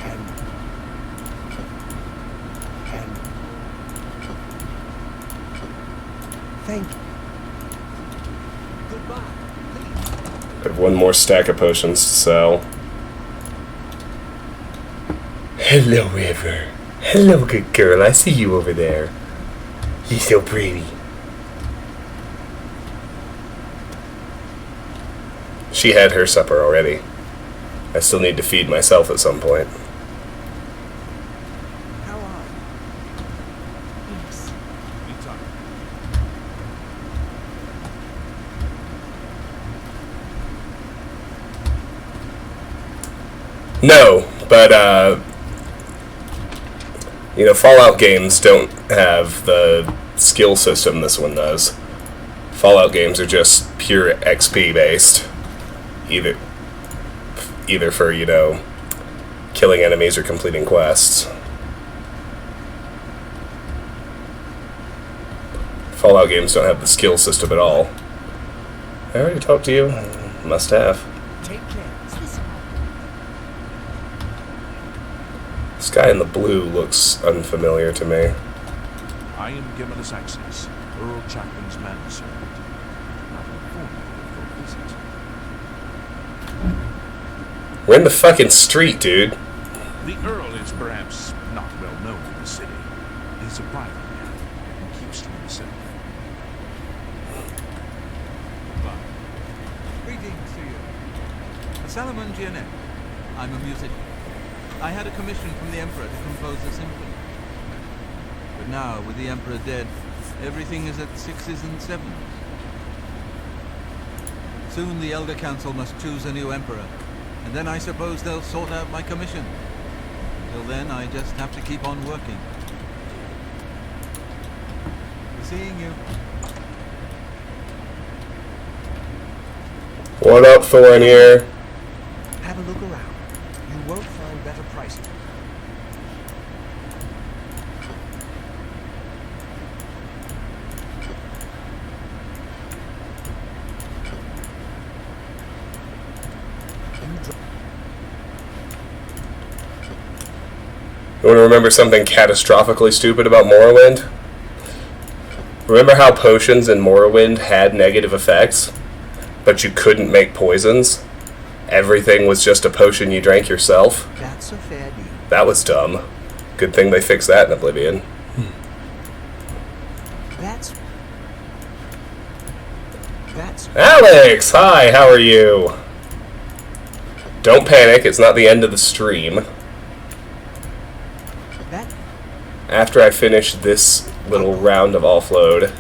And thank you. Goodbye. I have one more stack of potions to sell. Hello, River. Hello, good girl. I see you over there. You're so pretty. She had her supper already. I still need to feed myself at some point. How are you? Yes. Be tired. No, but, you know, Fallout games don't have the skill system this one does. Fallout games are just pure XP based. Either for, you know, killing enemies or completing quests. Fallout games don't have the skill system at all. I already talked to you? Must have. Take care. This guy in the blue looks unfamiliar to me. I am Gimmelus Access, Earl Chapman's manservant. Not informed of your visit. We're in the fucking street, dude. The Earl is perhaps not well known in the city. He's a private man and keeps to himself. Goodbye. Greetings to you. Salomon Gianet. I'm a musician. I had a commission from the Emperor to compose a symphony. But now, with the Emperor dead, everything is at 6s and 7s. Soon the Elder Council must choose a new Emperor, and then I suppose they'll sort out my commission. Till then, I just have to keep on working. Seeing you. What up, Thorin here? Have a look around. You won't find better pricing. You want to remember something catastrophically stupid about Morrowind? Remember how potions in Morrowind had negative effects, but you couldn't make poisons? Everything was just a potion you drank yourself? That's a fair deal. That was dumb. Good thing they fixed that in Oblivion. That's Alex! Hi, how are you? Don't panic, it's not the end of the stream. that After I finish this little round of offload,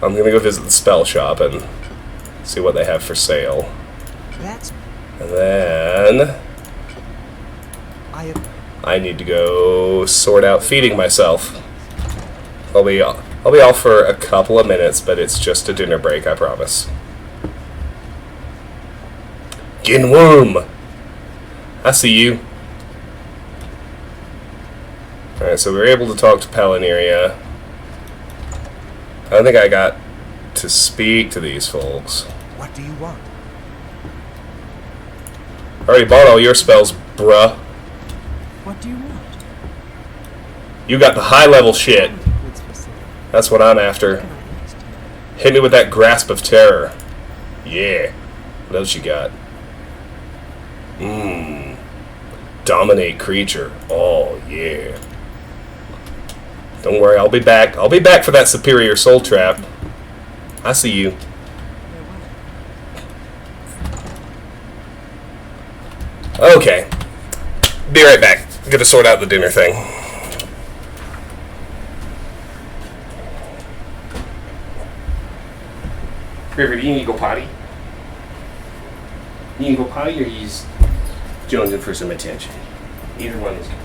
I'm gonna go visit the spell shop and see what they have for sale. that's And then I need to go sort out feeding myself. I'll be off for a couple of minutes, but it's just a dinner break, I promise. Ginworm! I see you. Alright, so we were able to talk to Pelineria. I don't think I got to speak to these folks. what do you want? Already bought all your spells, bruh. What do you want? You got the high level shit. What's specific? That's what I'm after. Can I understand? Hit me with that grasp of terror. Yeah. What else you got? Dominate creature. Oh, yeah. Don't worry, I'll be back. I'll be back for that superior soul trap. I see you. Okay. Be right back. Gonna sort out the dinner thing. River, do you need to go potty? You need to go potty, or he's jonesing for some attention? Either one is good.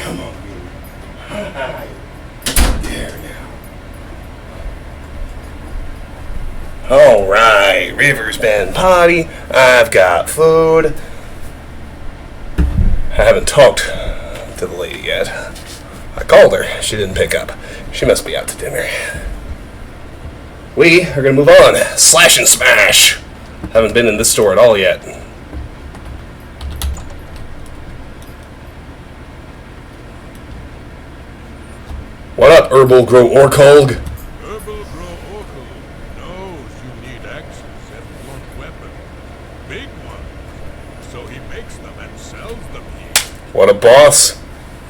Come on. There now. Alright, River's been potty. I've got food. I haven't talked to the lady yet. I called her. She didn't pick up. She must be out to dinner. We are going to move on. Slash and smash. Haven't been in this store at all yet. What up, Herbal Grow Orkolg? Herbal Grow Orkel knows you need axes and blunt weapons. Big ones. So he makes them and sells them here. What a boss.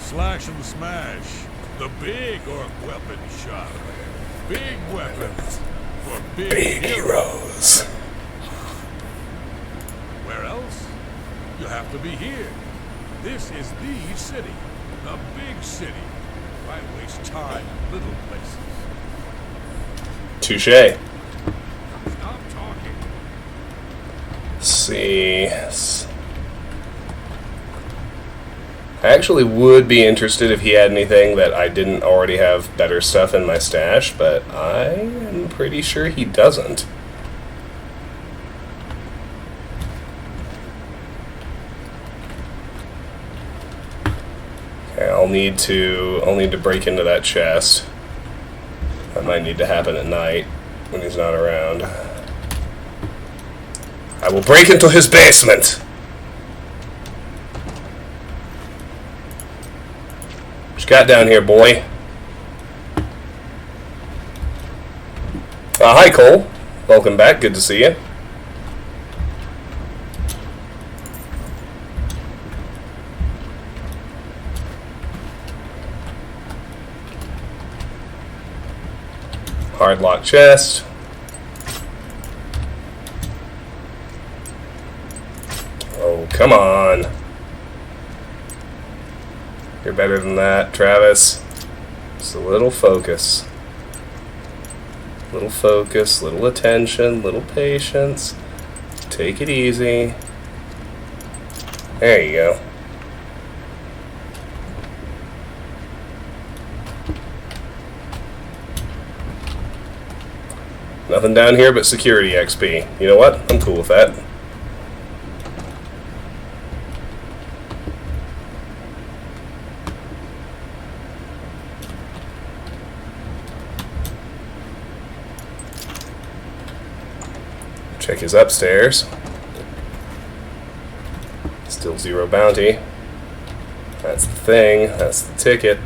Slash and Smash. The big orc weapon shop. Big weapons for big heroes. Where else? You have to be here. This is the city. The big city. Why waste time in little places? Touché. Stop talking. Let's see. I actually would be interested if he had anything that I didn't already have better stuff in my stash, but I am pretty sure he doesn't. Okay, I'll need to break into that chest. That might need to happen at night when he's not around. I will break into his basement. What you got down here, boy? Hi, Cole. Welcome back. Good to see you. Hard lock chest. Oh, come on. You're better than that, Travis. Just a little focus. Little focus, little attention, little patience. Take it easy. There you go. Nothing down here but security XP. You know what? I'm cool with that. Check his upstairs. Still 0 bounty. That's the thing. That's the ticket.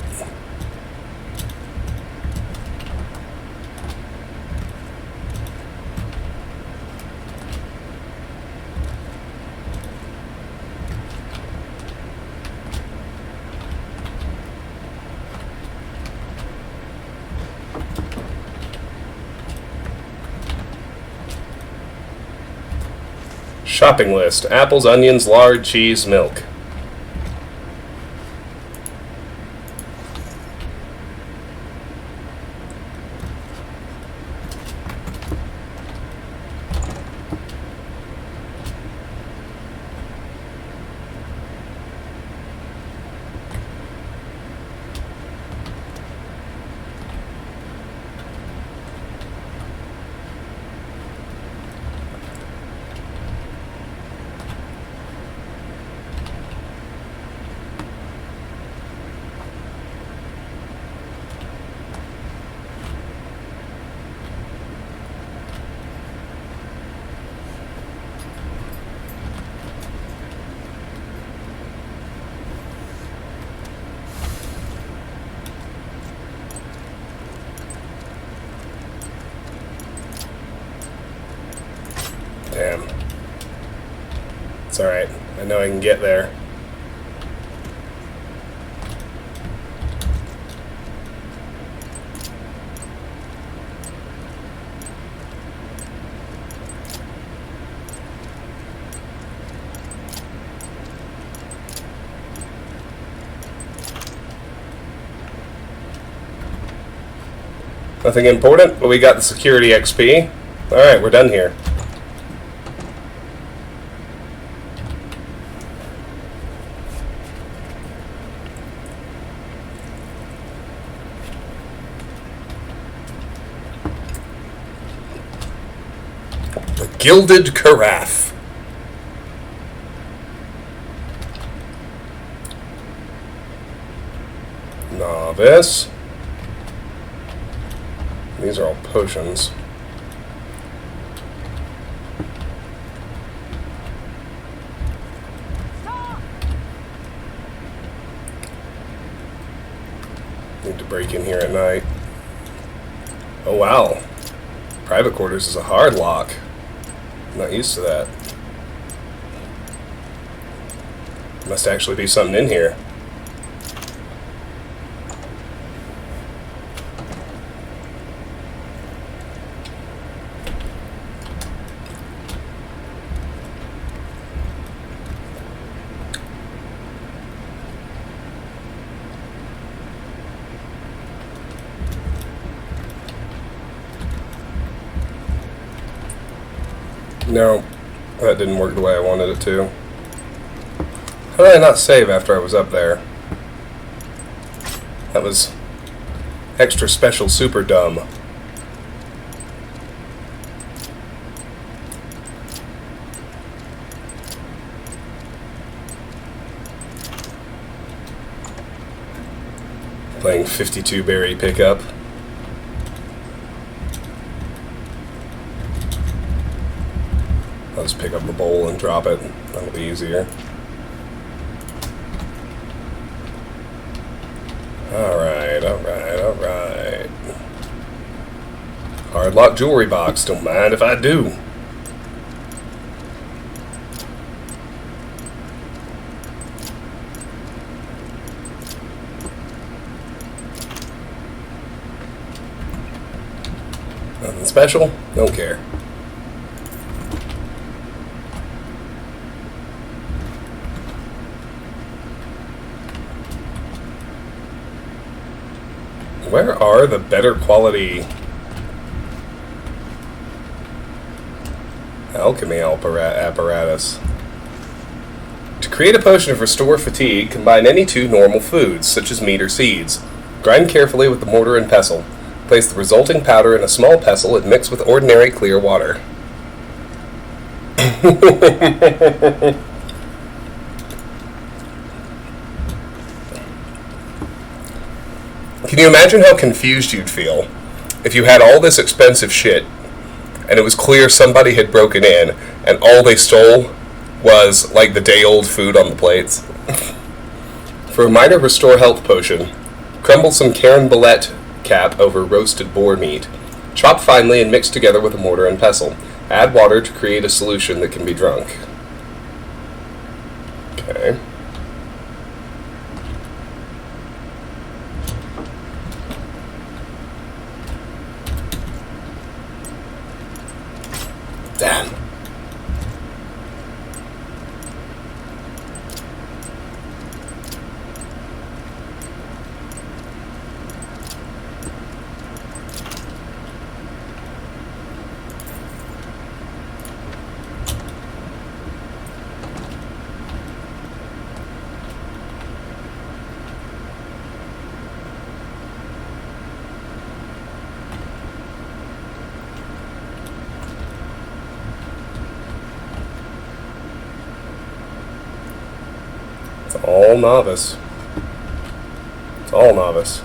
Shopping list. Apples, onions, lard, cheese, milk. Damn. It's alright. I know I can get there. Nothing important, but we got the security XP. Alright, we're done here. Gilded Carafe. Novice. These are all potions. Need to break in here at night. Oh wow. Private quarters is a hard lock. I'm not used to that. Must actually be something in here. No, that didn't work the way I wanted it to. How did I not save after I was up there? That was extra special super dumb. Playing 52 berry pickup. I'll just pick up the bowl and drop it. That'll be easier. Alright, alright, alright. Hard lock jewelry box. Don't mind if I do. Nothing special? Don't care. Where are the better quality alchemy apparatus? To create a potion of Restore Fatigue, combine any two normal foods, such as meat or seeds. Grind carefully with the mortar and pestle. Place the resulting powder in a small pestle and mix with ordinary clear water. Can you imagine how confused you'd feel if you had all this expensive shit and it was clear somebody had broken in and all they stole was like the day-old food on the plates? For a minor restore health potion, crumble some carambolette cap over roasted boar meat. Chop finely and mix together with a mortar and pestle. Add water to create a solution that can be drunk. Okay. Damn. It's all novice. It's all novice.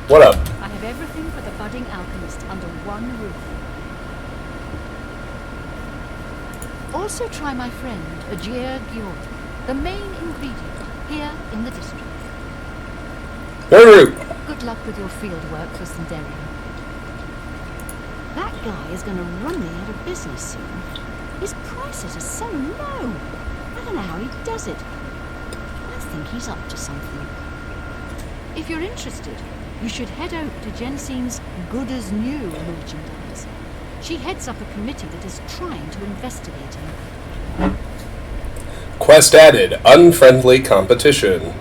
What up? I have everything for the budding alchemist under one roof. Also try my friend, Ajir Gyort, the main ingredient here in the district. Root. Good luck with your field work for Sinderian. That guy is going to run me out of business soon. His prices are so low. I don't know how he does it. I think he's up to something. If you're interested, you should head out to Jensen's Good as New merchandise. She heads up a committee that is trying to investigate him. Quest added. Unfriendly Competition.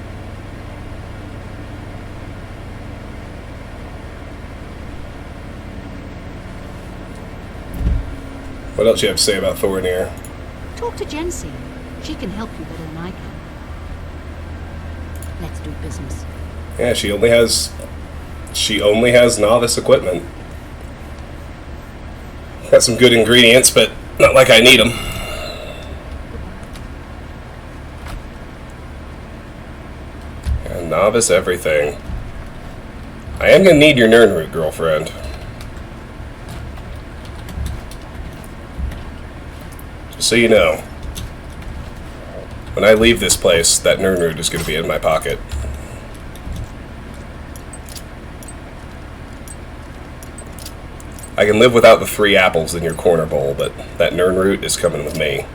What else you have to say about Thornir? Talk to Jensen. She can help you better than I can. Let's do business. Yeah, she only has novice equipment. Got some good ingredients, but Not like I need them. And novice everything. I am gonna need your Nernroot, girlfriend. Just so you know. When I leave this place, that Nernroot is gonna be in my pocket. I can live without the 3 apples in your corner bowl, but that Nernroot is coming with me.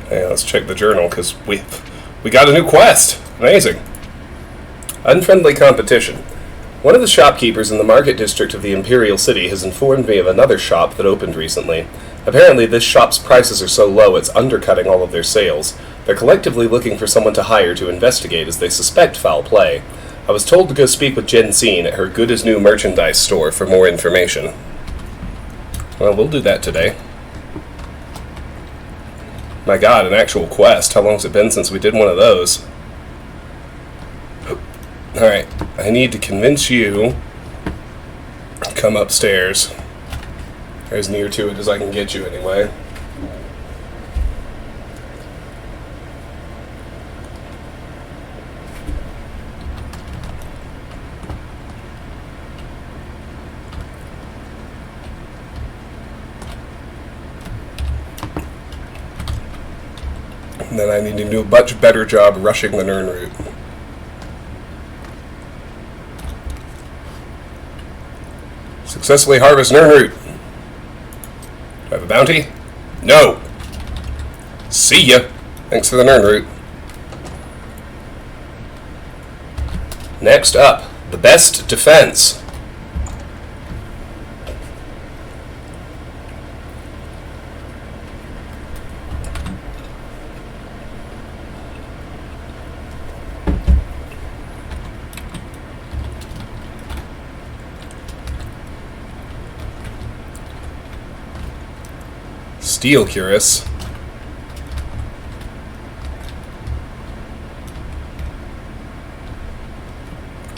Hey, let's check the journal, because we got a new quest. Amazing. Unfriendly Competition. One of the shopkeepers in the market district of the Imperial City has informed me of another shop that opened recently. Apparently this shop's prices are so low it's undercutting all of their sales. They're collectively looking for someone to hire to investigate as they suspect foul play. I was told to go speak with DCing at her good-as-new merchandise store for more information. Well, we'll do that today. My god, an actual quest. How long's it been since we did one of those? Alright, I need to convince you to come upstairs. As near to it as I can get you, anyway. And then I need to do a much better job rushing the Nernroot. Successfully harvest Nernroot. Do I have a bounty? No! See ya! Thanks for the Nernroot. Next up, the best defense. Steel Cuirass.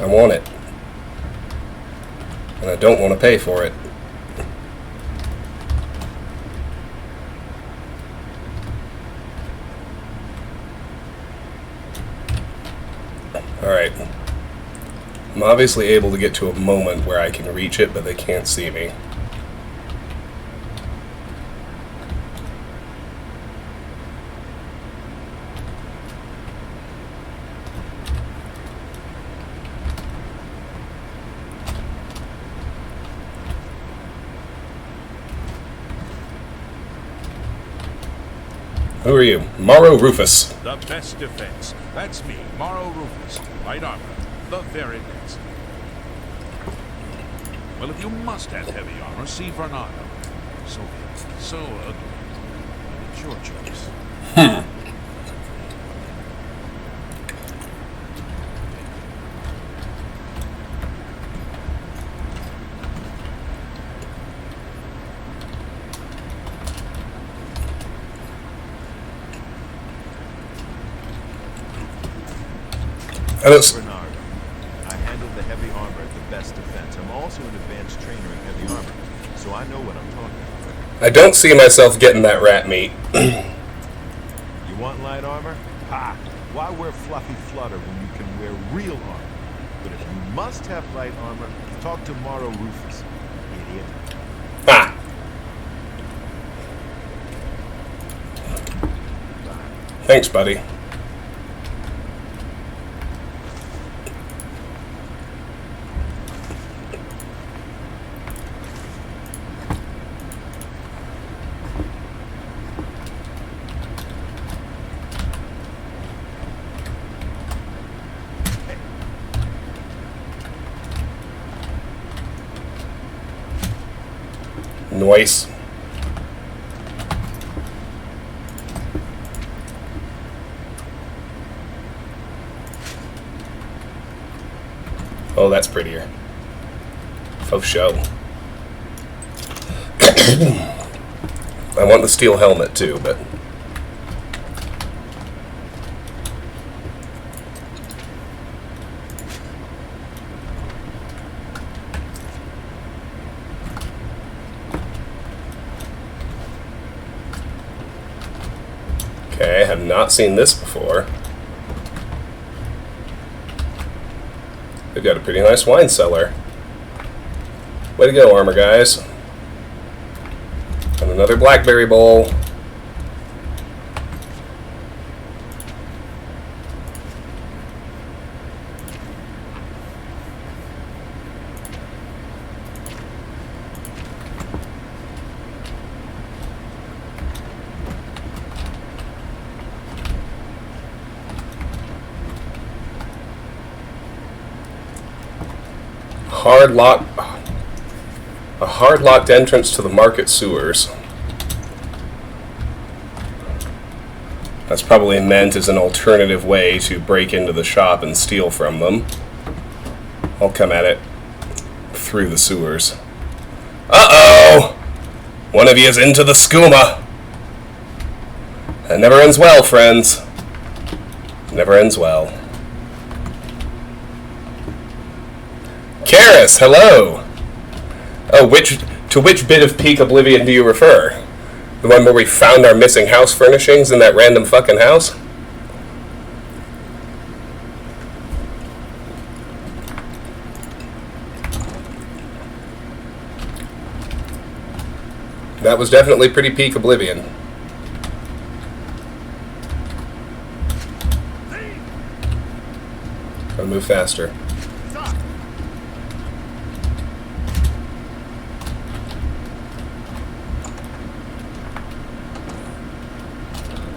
I want it. And I don't want to pay for it. Alright. I'm obviously able to get to a moment where I can reach it, but they can't see me. Who are you? Morrow Rufus. The best defense. That's me, Morrow Rufus. Light armor. The very best. Well, if you must have heavy armor, see Vernado. So big, so ugly. It's your choice. Bernardo. I handle the heavy armor at the best defense. I'm also an advanced trainer in heavy armor, so I know what I'm talking about. I don't see myself getting that rat meat. You want light armor? Ha! Why wear fluffy flutter when you can wear real armor? But if you must have light armor, talk to Morrow Rufus, idiot. Ah! Thanks, buddy. Nice. Oh, that's prettier. Faux show. I want the steel helmet too, but... Okay, I have not seen this before. They've got a pretty nice wine cellar. Way to go, armor guys. And another blackberry bowl. A hard-locked entrance to the market sewers. That's probably meant as an alternative way to break into the shop and steal from them. I'll come at it through the sewers. Uh-oh! One of you is into the skooma! That never ends well, friends. Never ends well. Karis, hello! Oh, to which bit of peak Oblivion do you refer? The one where we found our missing house furnishings in that random fucking house? That was definitely pretty peak Oblivion. Gotta move faster.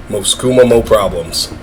Mo skooma, mo problems.